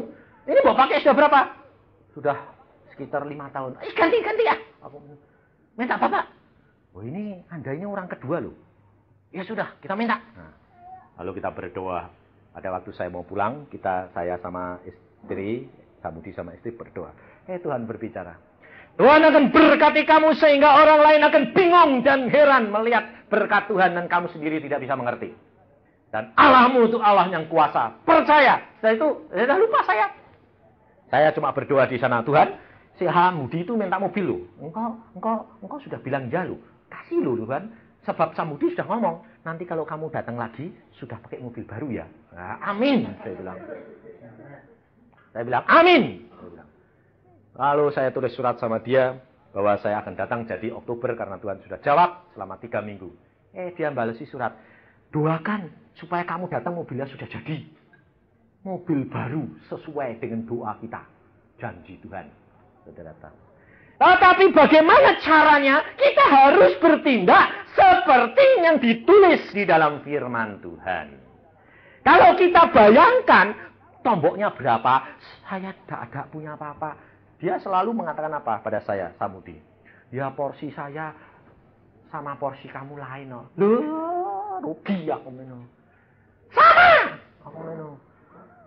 Ini bapaknya sudah berapa? Sudah sekitar 5 tahun. Ganti ya. Aku minta bapak. Oh ini Anda ini orang kedua loh. Ya sudah, kita minta. Nah, lalu kita berdoa. Pada waktu saya mau pulang, saya sama istri, Samudi sama istri berdoa. Tuhan berbicara. Tuhan akan berkati kamu sehingga orang lain akan bingung dan heran melihat berkat Tuhan dan kamu sendiri tidak bisa mengerti. Dan Allahmu itu Allah yang kuasa. Percaya. Setelah itu, sudah lupa saya. Saya cuma berdoa di sana. Tuhan, si Samudi itu minta mobil loh. Engkau sudah bilang ya loh. Kasih loh Tuhan. Sebab Samudi sudah ngomong. Nanti kalau kamu datang lagi, sudah pakai mobil baru ya. Nah, amin. Saya bilang, amin. Lalu saya tulis surat sama dia. Bahwa saya akan datang jadi Oktober. Karena Tuhan sudah jawab selama 3 minggu. Dia balesi surat. Doakan supaya kamu datang mobilnya sudah jadi. Mobil baru sesuai dengan doa kita. Janji Tuhan. Saudara tahu. Tetapi bagaimana caranya? Kita harus bertindak seperti yang ditulis di dalam firman Tuhan. Kalau kita bayangkan tomboknya berapa, saya tidak punya apa-apa. Dia selalu mengatakan apa pada saya, Samudi? Ya porsi saya sama porsi kamu lain. Loh, rugi aku meno. Sama! Aku meno.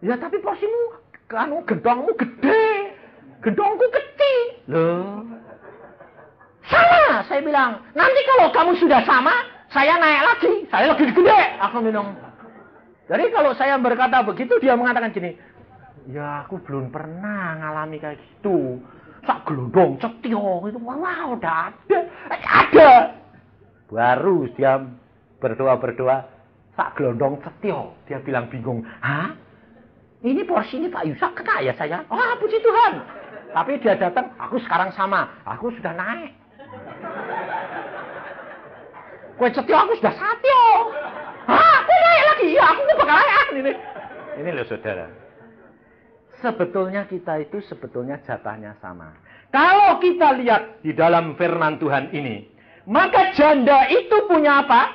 Ya tapi porsimu, gendongmu gede. Gendongku kecil. Loh. Sama, saya bilang. Nanti kalau kamu sudah sama, saya naik lagi. Saya lebih gede. Aku minum. Jadi kalau saya berkata begitu, dia mengatakan gini. Ya aku belum pernah ngalami kayak gitu. Sak gelondong cetio itu. Wah, udah ada. Ada. Baru dia berdoa. Sak gelondong cetio. Dia bilang bingung. Hah? Ini porsi ini Pak Yusak kena ya saya? Oh puji Tuhan. Tapi dia datang, aku sekarang sama. Aku sudah naik. Kue cetio aku sudah satio. Hah? Aku naik lagi? Ya aku bakal naik ini. Ini loh saudara. Sebetulnya kita itu jatahnya sama. Kalau kita lihat di dalam firman Tuhan ini. Maka janda itu punya apa?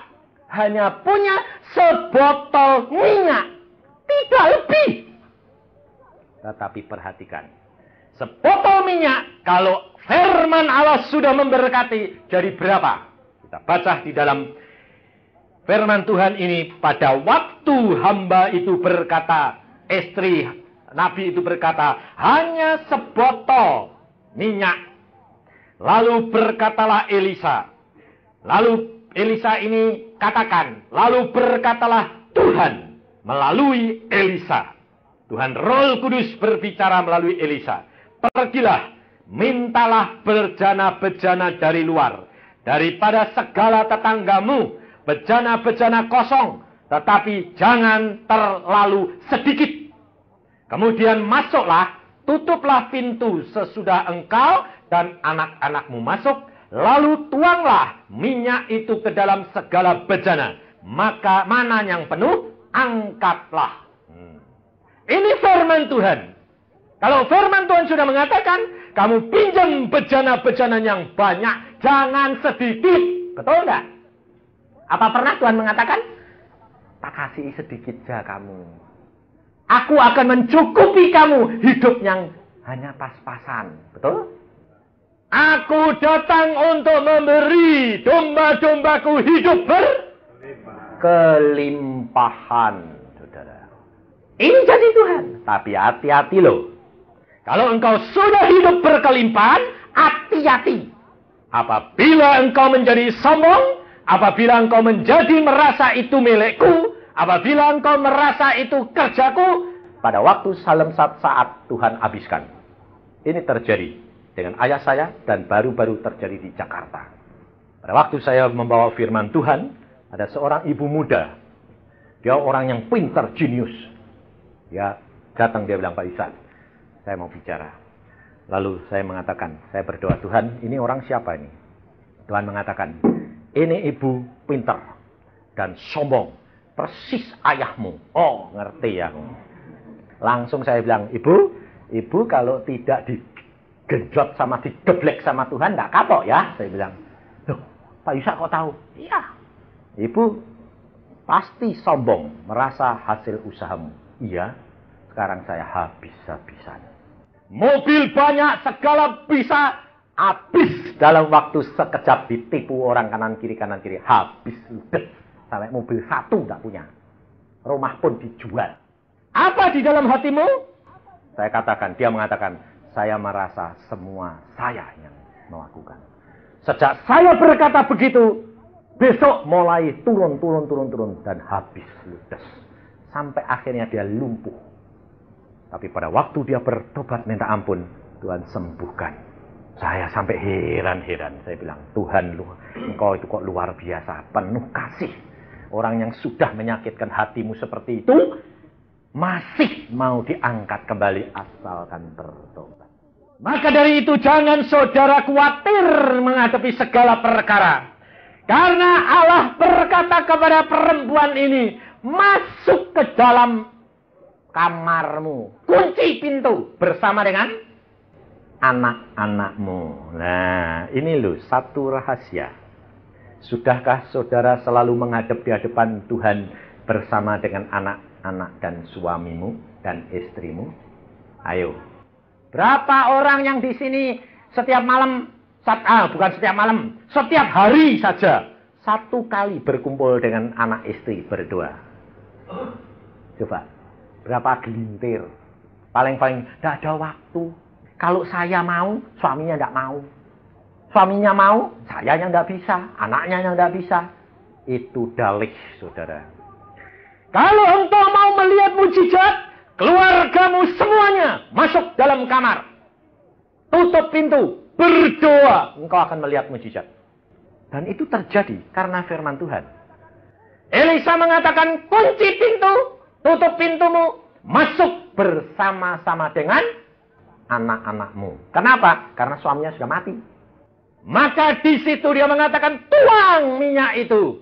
Hanya punya sebotol minyak. Tidak lebih. Tetapi perhatikan. Sebotol minyak, kalau firman Allah sudah memberkati, jadi berapa? Kita baca di dalam firman Tuhan ini, pada waktu hamba itu berkata, istri Nabi itu berkata, hanya sebotol minyak. Lalu berkatalah Elisa. Lalu Elisa ini katakan, lalu berkatalah Tuhan melalui Elisa. Tuhan Roh Kudus berbicara melalui Elisa. Pergilah, mintalah bejana-bejana dari luar. Daripada segala tetanggamu, bejana-bejana kosong. Tetapi jangan terlalu sedikit. Kemudian masuklah, tutuplah pintu sesudah engkau dan anak-anakmu masuk. Lalu tuanglah minyak itu ke dalam segala bejana. Maka mana yang penuh, angkatlah. Ini firman Tuhan. Kalau firman Tuhan sudah mengatakan, kamu pinjam bejana-bejana yang banyak, jangan sedikit. Betul enggak? Apa pernah Tuhan mengatakan, tak kasih sedikit saja kamu. Aku akan mencukupi kamu hidup yang hanya pas-pasan. Betul? Aku datang untuk memberi domba-dombaku hidup berkelimpahan. Saudara. Ini janji Tuhan. Tapi hati-hati loh. Kalau engkau sudah hidup berkelimpahan, hati-hati. Apabila engkau menjadi sombong, apabila engkau menjadi merasa itu milikku, apabila engkau merasa itu kerjaku, pada waktu saat Tuhan habiskan. Ini terjadi dengan ayah saya dan baru-baru terjadi di Jakarta. Pada waktu saya membawa firman Tuhan, ada seorang ibu muda. Dia orang yang pintar, jenius. Dia datang, dia bilang, Pak Isan, saya mau bicara. Lalu saya mengatakan, saya berdoa, Tuhan, ini orang siapa ini? Tuhan mengatakan, ini ibu pintar. dan sombong. Persis ayahmu. Oh, ngerti aku. Langsung saya bilang, Ibu kalau tidak digenjot sama digeblek sama Tuhan, enggak kapok ya. Saya bilang, loh, Pak Yusak kok tahu? Iya. Ibu pasti sombong, merasa hasil usahamu. Iya, sekarang saya habis-habisan. Mobil banyak, segala bisa, habis dalam waktu sekejap, ditipu orang kanan kiri, habis sudah. Sampai mobil satu enggak punya. Rumah pun dijual. Apa di dalam hatimu? Saya katakan, dia mengatakan, saya merasa semua saya yang melakukan. Sejak saya berkata begitu, besok mulai turun dan habis ludes. Sampai akhirnya dia lumpuh. Tapi pada waktu dia bertobat minta ampun, Tuhan sembuhkan. Saya sampai heran-heran. Saya bilang, Tuhan, engkau itu kok luar biasa, penuh kasih. Orang yang sudah menyakitkan hatimu seperti itu, masih mau diangkat kembali asalkan bertobat. Maka dari itu jangan saudara khawatir menghadapi segala perkara. Karena Allah berkata kepada perempuan ini, masuk ke dalam kamarmu, kunci pintu bersama dengan anak-anakmu. Nah, ini loh satu rahasia. Sudahkah saudara selalu menghadap di hadapan Tuhan bersama dengan anak-anak dan suamimu dan istrimu? Ayo. Berapa orang yang di sini setiap malam, bukan setiap malam, setiap hari saja, satu kali berkumpul dengan anak istri berdoa? Coba, berapa gelintir? Paling-paling tidak ada waktu. Kalau saya mau, suaminya tidak mau. Suaminya mau, saya yang tidak bisa. Anaknya yang tidak bisa. Itu dalih, saudara. Kalau engkau mau melihat mujizat, keluargamu semuanya masuk dalam kamar. Tutup pintu, berdoa. Engkau akan melihat mujizat. Dan itu terjadi karena firman Tuhan. Elisa mengatakan, kunci pintu, tutup pintumu, masuk bersama-sama dengan anak-anakmu. Kenapa? Karena suaminya sudah mati. Maka di situ dia mengatakan, tuang minyak itu.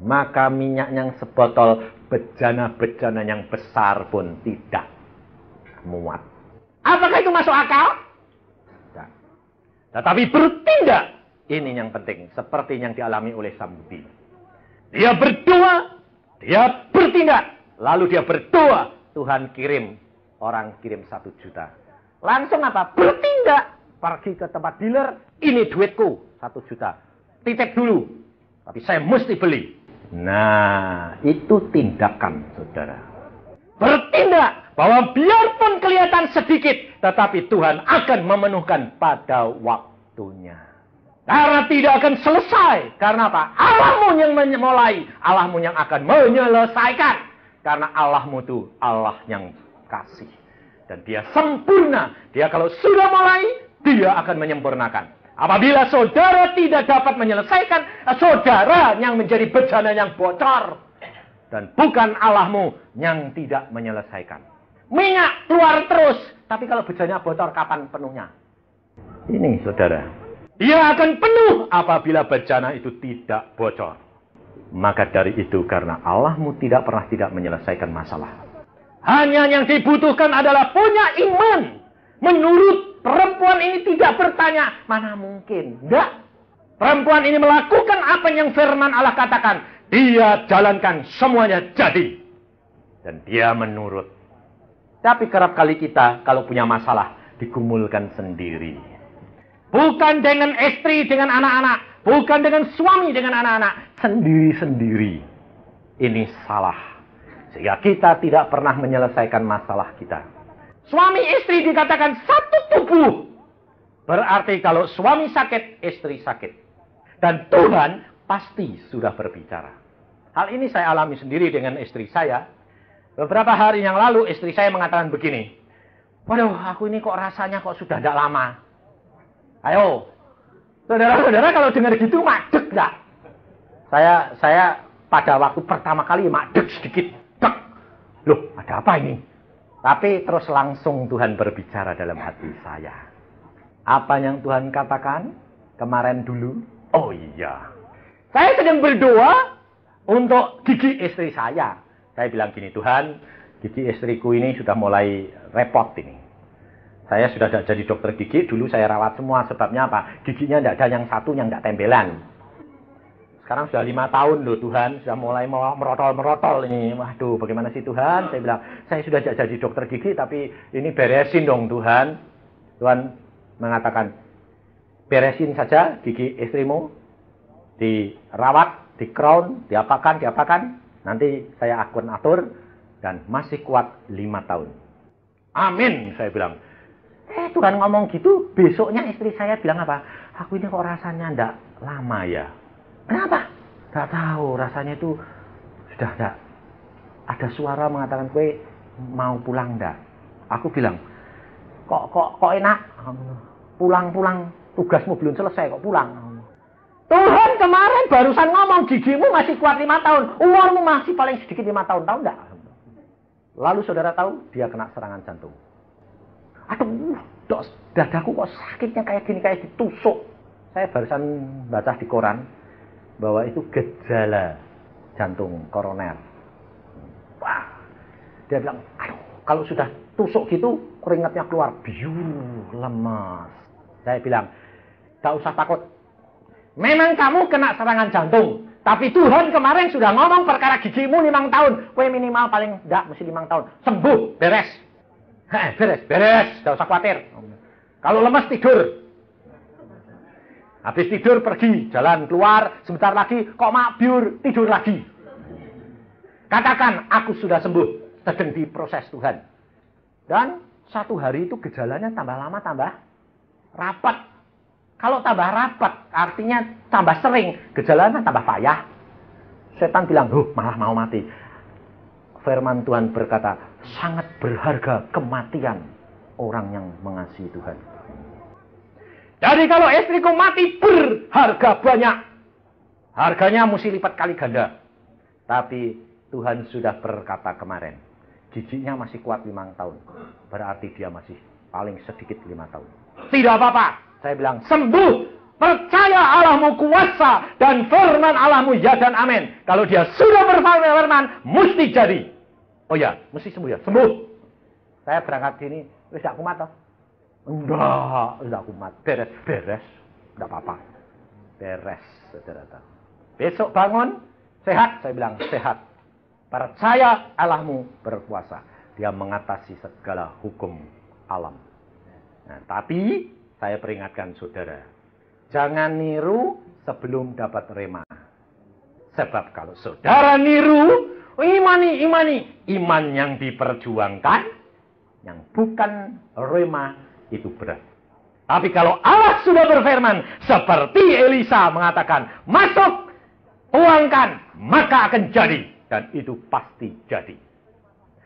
Maka minyak yang sebotol, bejana-bejana yang besar pun tidak muat. Apakah itu masuk akal? Tidak. Tetapi bertindak, ini yang penting. Seperti yang dialami oleh Samudi. Dia berdoa, dia bertindak. Lalu dia berdoa, Tuhan kirim, orang kirim 1 juta. Langsung apa? Bertindak. Pergi ke tempat dealer, ini duitku 1 juta. Titip dulu. Tapi saya mesti beli. Nah, itu tindakan, saudara. Bertindak bahwa biarpun kelihatan sedikit, tetapi Tuhan akan memenuhkan pada waktunya. Karena tidak akan selesai. Karena apa? Allahmu yang memulai, Allahmu yang akan menyelesaikan. Karena Allahmu itu Allah yang kasih. Dan dia sempurna. Dia kalau sudah mulai, dia akan menyempurnakan. Apabila saudara tidak dapat menyelesaikan, saudara yang menjadi bejana yang bocor. Dan bukan Allahmu yang tidak menyelesaikan. Minyak keluar terus. Tapi kalau bejana bocor, kapan penuhnya? Ini saudara. Dia akan penuh apabila bejana itu tidak bocor. Maka dari itu karena Allahmu tidak pernah tidak menyelesaikan masalah. Hanya yang dibutuhkan adalah punya iman. Menurut perempuan ini tidak bertanya, mana mungkin? Tidak. Perempuan ini melakukan apa yang firman Allah katakan. Dia jalankan, semuanya jadi. Dan dia menurut. Tapi kerap kali kita kalau punya masalah, digumulkan sendiri. Bukan dengan istri, dengan anak-anak. Bukan dengan suami, dengan anak-anak. Sendiri-sendiri. Ini salah. Sehingga kita tidak pernah menyelesaikan masalah kita. Suami istri dikatakan satu tubuh. Berarti kalau suami sakit, istri sakit. Dan Tuhan pasti sudah berbicara. Hal ini saya alami sendiri dengan istri saya. Beberapa hari yang lalu istri saya mengatakan begini. Waduh, aku ini kok rasanya kok sudah tidak lama. Ayo, saudara-saudara kalau dengar gitu madeg enggak? Saya pada waktu pertama kali madeg sedikit. Dek. Loh, ada apa ini? Tapi terus langsung Tuhan berbicara dalam hati saya. Apa yang Tuhan katakan kemarin dulu? Oh iya. Saya sedang berdoa, untuk gigi istri saya. Saya bilang gini, Tuhan, gigi istriku ini sudah mulai repot ini. Saya sudah tidak jadi dokter gigi, dulu saya rawat semua. Sebabnya apa? Giginya tidak ada yang satu yang tidak tempelan. Sekarang sudah 5 tahun loh Tuhan, sudah mulai merotol-merotol ini. Waduh, bagaimana sih Tuhan? Saya bilang, saya sudah tidak jadi dokter gigi, tapi ini beresin dong Tuhan. Tuhan mengatakan, beresin saja gigi istrimu, dirawat, di crown, diapakan, nanti saya akan atur, dan masih kuat 5 tahun. Amin, saya bilang. Tuhan ngomong gitu, besoknya istri saya bilang apa? Aku ini kok rasanya ndak lama ya. Kenapa? Nggak tahu, rasanya itu sudah ndak. Ada suara mengatakan, kowe mau pulang ndak? Aku bilang, kok enak? Pulang, tugasmu belum selesai, kok pulang? Tuhan kemarin barusan ngomong, gigimu masih kuat 5 tahun, umurmu masih paling sedikit 5 tahun, tahu ndak? Lalu saudara tahu, dia kena serangan jantung. Aduh, dadaku kok sakitnya kayak gini, kayak ditusuk. Saya barusan baca di koran bahwa itu gejala jantung koroner. Wah, dia bilang, aduh, kalau sudah tusuk gitu, keringatnya keluar, biu, lemas. Saya bilang, gak usah takut. Memang kamu kena serangan jantung, tapi Tuhan kemarin sudah ngomong perkara gigimu 5 tahun. Kowe minimal paling enggak mesti 5 tahun. Sembuh, beres. Beres, gak usah khawatir. Kalau lemes tidur. Habis tidur pergi, jalan keluar, sebentar lagi kok makbiur, tidur lagi. Katakan, aku sudah sembuh, sedang diproses Tuhan. Dan 1 hari itu gejalanya tambah lama, tambah rapat. Kalau tambah rapat, artinya tambah sering, gejalanya tambah payah. Setan bilang, malah mau mati. Firman Tuhan berkata, sangat berharga kematian orang yang mengasihi Tuhan. Jadi kalau istriku mati berharga banyak. Harganya mesti lipat kali ganda. Tapi Tuhan sudah berkata kemarin, giginya masih kuat 5 tahun. Berarti dia masih paling sedikit 5 tahun. Tidak apa-apa. Saya bilang, sembuh. Percaya Allahmu kuasa dan firman Allahmu ya dan amin. Kalau dia sudah berfirman, mesti jadi. Oh ya, mesti sembuh ya. Sembuh. Saya berangkat sini, wis gak kumat toh? Enggak kumat. Beres. Enggak apa-apa. Beres, saudara. Besok bangun, sehat. Saya bilang, sehat. Percaya Allahmu berkuasa. Dia mengatasi segala hukum alam. Nah, tapi saya peringatkan saudara, jangan niru sebelum dapat rema. Sebab kalau saudara niru, imani. Iman yang diperjuangkan, yang bukan rema, itu berat. Tapi kalau Allah sudah berfirman, seperti Elisa mengatakan, masuk, tuangkan, maka akan jadi. Dan itu pasti jadi.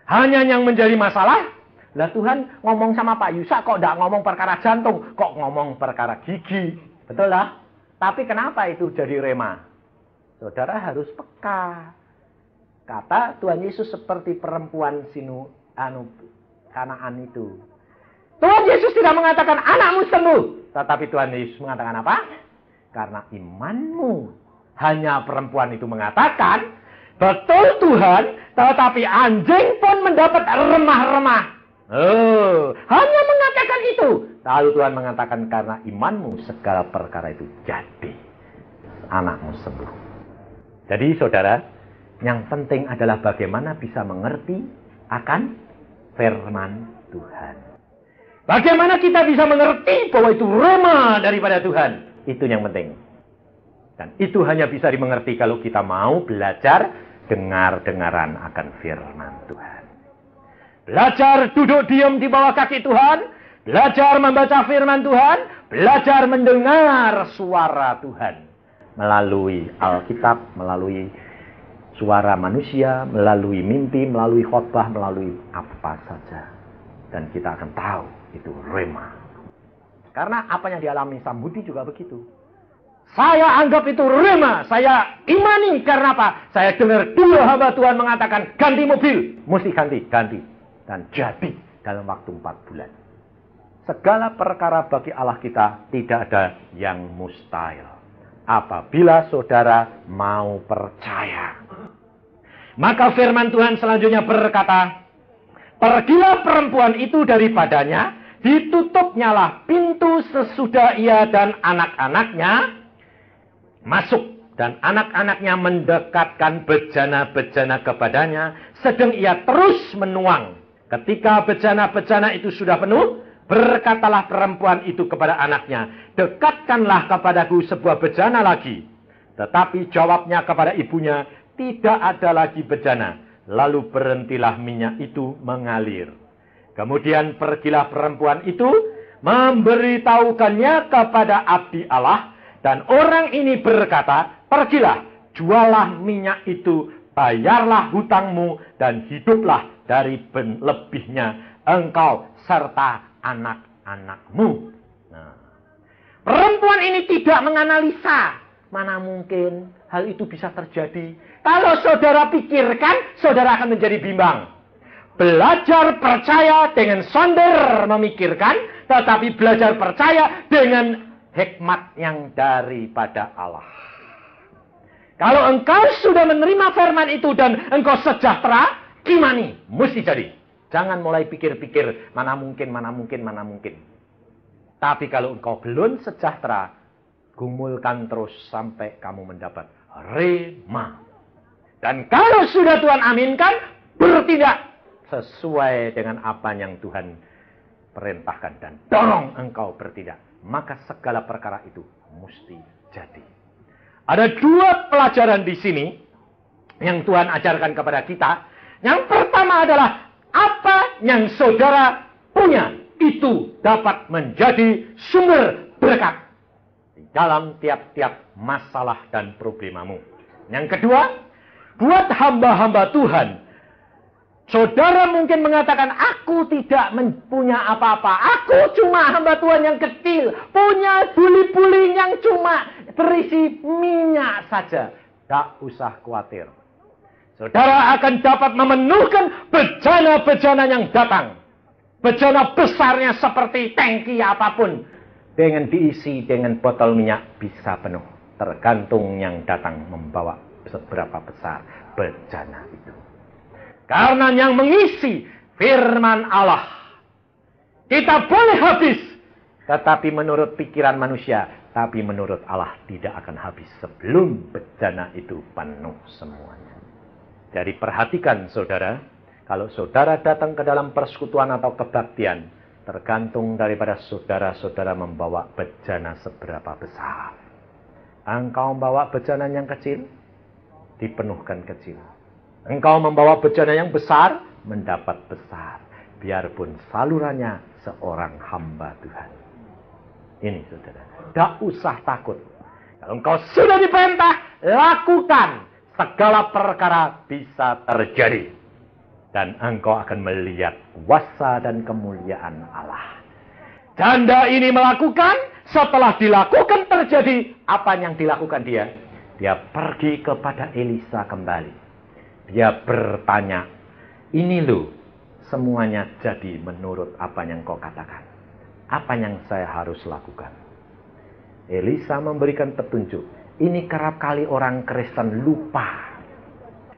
Hanya yang menjadi masalah, lah Tuhan ngomong sama Pak Yusak kok tidak ngomong perkara jantung, kok ngomong perkara gigi. Betul lah? Tapi kenapa itu jadi rema? Saudara harus peka. Kata Tuhan Yesus seperti perempuan Kanaan itu. Tuhan Yesus tidak mengatakan anakmu sembuh. Tetapi Tuhan Yesus mengatakan apa? Karena imanmu. Hanya perempuan itu mengatakan, betul Tuhan, tetapi anjing pun mendapat remah-remah. Hanya mengatakan itu. Lalu Tuhan mengatakan karena imanmu segala perkara itu jadi. Anakmu sembuh. Jadi saudara, yang penting adalah bagaimana bisa mengerti akan firman Tuhan. Bagaimana kita bisa mengerti bahwa itu rema daripada Tuhan. Itu yang penting. Dan itu hanya bisa dimengerti kalau kita mau belajar dengar-dengaran akan firman Tuhan. Belajar duduk diam di bawah kaki Tuhan. Belajar membaca firman Tuhan. Belajar mendengar suara Tuhan. Melalui Alkitab, melalui suara manusia, melalui mimpi, melalui khotbah, melalui apa saja. Dan kita akan tahu itu rema. Karena apa yang dialami Sambudi juga begitu. Saya anggap itu rema. Saya imani karena apa? Saya dengar 2 hamba Tuhan mengatakan ganti mobil. Mesti ganti. Dan jadi dalam waktu 4 bulan. Segala perkara bagi Allah kita tidak ada yang mustahil. apabila saudara mau percaya. Maka firman Tuhan selanjutnya berkata, pergilah perempuan itu daripadanya, ditutupnyalah pintu sesudah ia dan anak-anaknya masuk. Dan anak-anaknya mendekatkan bejana-bejana kepadanya, sedang ia terus menuang. Ketika bejana-bejana itu sudah penuh, berkatalah perempuan itu kepada anaknya, dekatkanlah kepadaku sebuah bejana lagi. Tetapi jawabnya kepada ibunya, tidak ada lagi bejana. Lalu berhentilah minyak itu mengalir. Kemudian pergilah perempuan itu, memberitahukannya kepada abdi Allah, dan orang ini berkata, pergilah, jualah minyak itu, bayarlah hutangmu, dan hiduplah dari lebihnya engkau serta anak-anakmu. Nah, perempuan ini tidak menganalisa, mana mungkin hal itu bisa terjadi. Kalau saudara pikirkan, saudara akan menjadi bimbang. Belajar percaya dengan sonder memikirkan, tetapi belajar percaya dengan hikmat yang daripada Allah. Kalau engkau sudah menerima firman itu dan engkau sejahtera, imani, mesti jadi. Jangan mulai pikir-pikir, mana mungkin. Tapi kalau engkau belum sejahtera, gumulkan terus sampai kamu mendapat rema. Dan kalau sudah Tuhan aminkan, bertindak sesuai dengan apa yang Tuhan perintahkan dan dorong engkau bertindak. Maka segala perkara itu mesti jadi. Ada dua pelajaran di sini yang Tuhan ajarkan kepada kita. Yang pertama adalah apa yang saudara punya itu dapat menjadi sumber berkat di dalam tiap-tiap masalah dan problemamu. Yang kedua, buat hamba-hamba Tuhan, saudara mungkin mengatakan, aku tidak punya apa-apa. Aku cuma hamba Tuhan yang kecil. Punya buli-buli yang cuma berisi minyak saja. Tak usah khawatir. Saudara akan dapat memenuhkan bejana-bejana yang datang. Bejana besarnya seperti tangki apapun. Dengan diisi dengan botol minyak bisa penuh. Tergantung yang datang membawa seberapa besar bejana itu. Karena yang mengisi firman Allah. Kita boleh habis. Tetapi menurut pikiran manusia. Tapi menurut Allah tidak akan habis. Sebelum bejana itu penuh semuanya. Jadi perhatikan saudara. Kalau saudara datang ke dalam persekutuan atau kebaktian. Tergantung daripada saudara-saudara membawa bejana seberapa besar. Engkau membawa bejana yang kecil. Dipenuhkan kecil. Engkau membawa bejana yang besar, mendapat besar. Biarpun salurannya seorang hamba Tuhan. Ini saudara. Tidak usah takut. Kalau engkau sudah diperintah, lakukan. Segala perkara bisa terjadi. Dan engkau akan melihat kuasa dan kemuliaan Allah. Janda ini melakukan, setelah dilakukan terjadi. Apa yang dilakukan dia? Dia pergi kepada Elisa kembali. Dia bertanya, ini loh, semuanya jadi menurut apa yang kau katakan. Apa yang saya harus lakukan? Elisa memberikan petunjuk. Ini kerap kali orang Kristen lupa.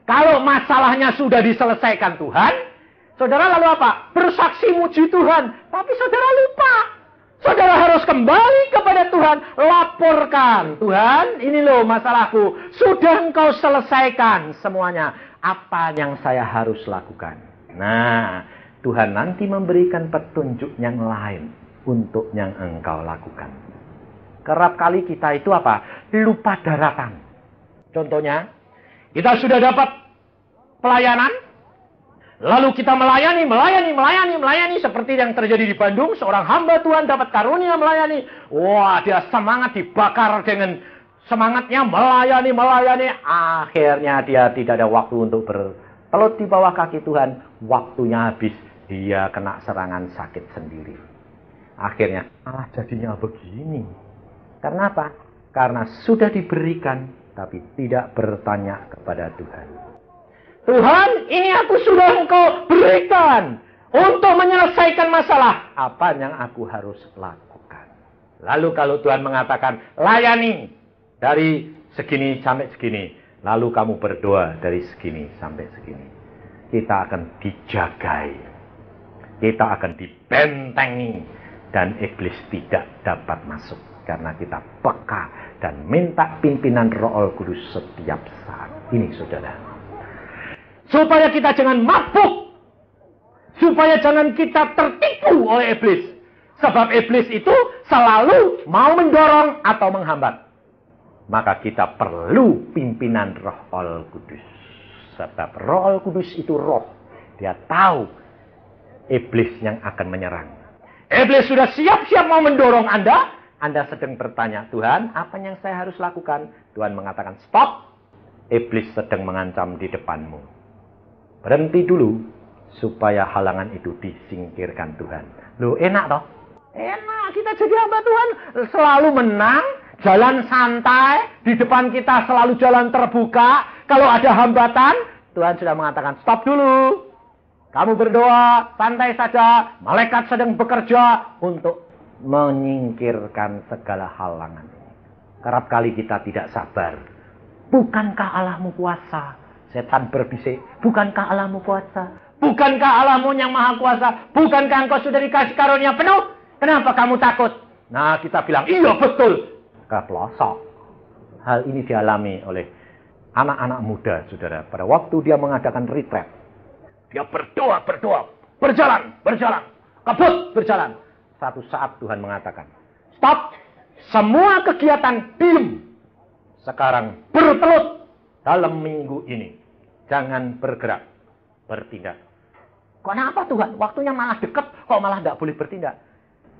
Kalau masalahnya sudah diselesaikan Tuhan, saudara lalu apa? Bersaksi muji Tuhan. Tapi saudara lupa. Saudara harus kembali kepada Tuhan. Laporkan. Tuhan, ini loh masalahku. Sudah engkau selesaikan semuanya. Apa yang saya harus lakukan? Nah, Tuhan nanti memberikan petunjuk yang lain untuk yang engkau lakukan. Kerap kali kita itu apa? Lupa daratan. Contohnya, kita sudah dapat pelayanan, lalu kita melayani seperti yang terjadi di Bandung. Seorang hamba Tuhan dapat karunia melayani. Wah, dia semangat, dibakar dengan semangatnya melayani. Akhirnya dia tidak ada waktu untuk bertelut di bawah kaki Tuhan. Waktunya habis, dia kena serangan sakit sendiri. Akhirnya jadinya begini. Karena apa? Karena sudah diberikan, tapi tidak bertanya kepada Tuhan. Tuhan, ini aku sudah engkau berikan untuk menyelesaikan masalah. Apa yang aku harus lakukan? Lalu kalau Tuhan mengatakan, layani. dari segini sampai segini. Lalu kamu berdoa dari segini sampai segini. Kita akan dijagai. Kita akan dibentengi. Dan iblis tidak dapat masuk. Karena kita peka dan minta pimpinan Roh Kudus setiap saat. Ini saudara. Supaya kita jangan mabuk. Supaya jangan kita tertipu oleh iblis. Sebab iblis itu selalu mau mendorong atau menghambat. Maka kita perlu pimpinan Roh Kudus. Sebab Roh Kudus itu roh. Dia tahu iblis yang akan menyerang. Iblis sudah siap-siap mau mendorong Anda. Anda sedang bertanya, Tuhan, apa yang saya harus lakukan? Tuhan mengatakan, stop. Iblis sedang mengancam di depanmu. Berhenti dulu. Supaya halangan itu disingkirkan Tuhan. Loh, enak toh? Enak, kita jadi hamba Tuhan. Selalu menang. Jalan santai, di depan kita selalu jalan terbuka. Kalau ada hambatan, Tuhan sudah mengatakan, stop dulu. Kamu berdoa, santai saja. Malaikat sedang bekerja untuk menyingkirkan segala halangan. Kerap kali kita tidak sabar. Bukankah Allahmu kuasa? Setan berbisik, bukankah Allahmu kuasa? Bukankah Allahmu yang maha kuasa? Bukankah engkau sudah dikasih karunia penuh? Kenapa kamu takut? Nah, kita bilang, iya betul. Pelosok. Hal ini dialami oleh anak-anak muda, saudara. Pada waktu dia mengadakan retreat, dia berdoa, berjalan, kebut, berjalan. Satu saat Tuhan mengatakan, stop, semua kegiatan diam. Sekarang bertelut dalam minggu ini. Jangan bergerak, bertindak. Kenapa Tuhan? Waktunya malah dekat, kok malah tidak boleh bertindak?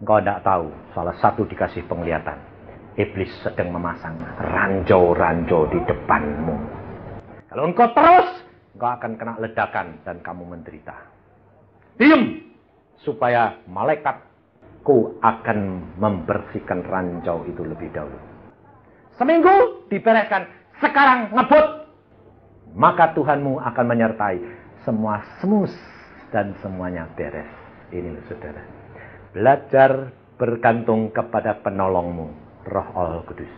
Engkau tidak tahu, salah satu dikasih penglihatan. Iblis sedang memasang ranjau-ranjau di depanmu. Kalau engkau terus, engkau akan kena ledakan dan kamu menderita. Diam, supaya malaikatku akan membersihkan ranjau itu lebih dahulu. Seminggu dibereskan, sekarang ngebut. Maka Tuhanmu akan menyertai semua semus dan semuanya beres. Ini loh saudara. Belajar bergantung kepada penolongmu. Roh Kudus,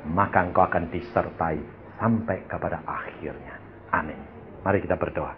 maka engkau akan disertai sampai kepada akhirnya. Amin. Mari kita berdoa.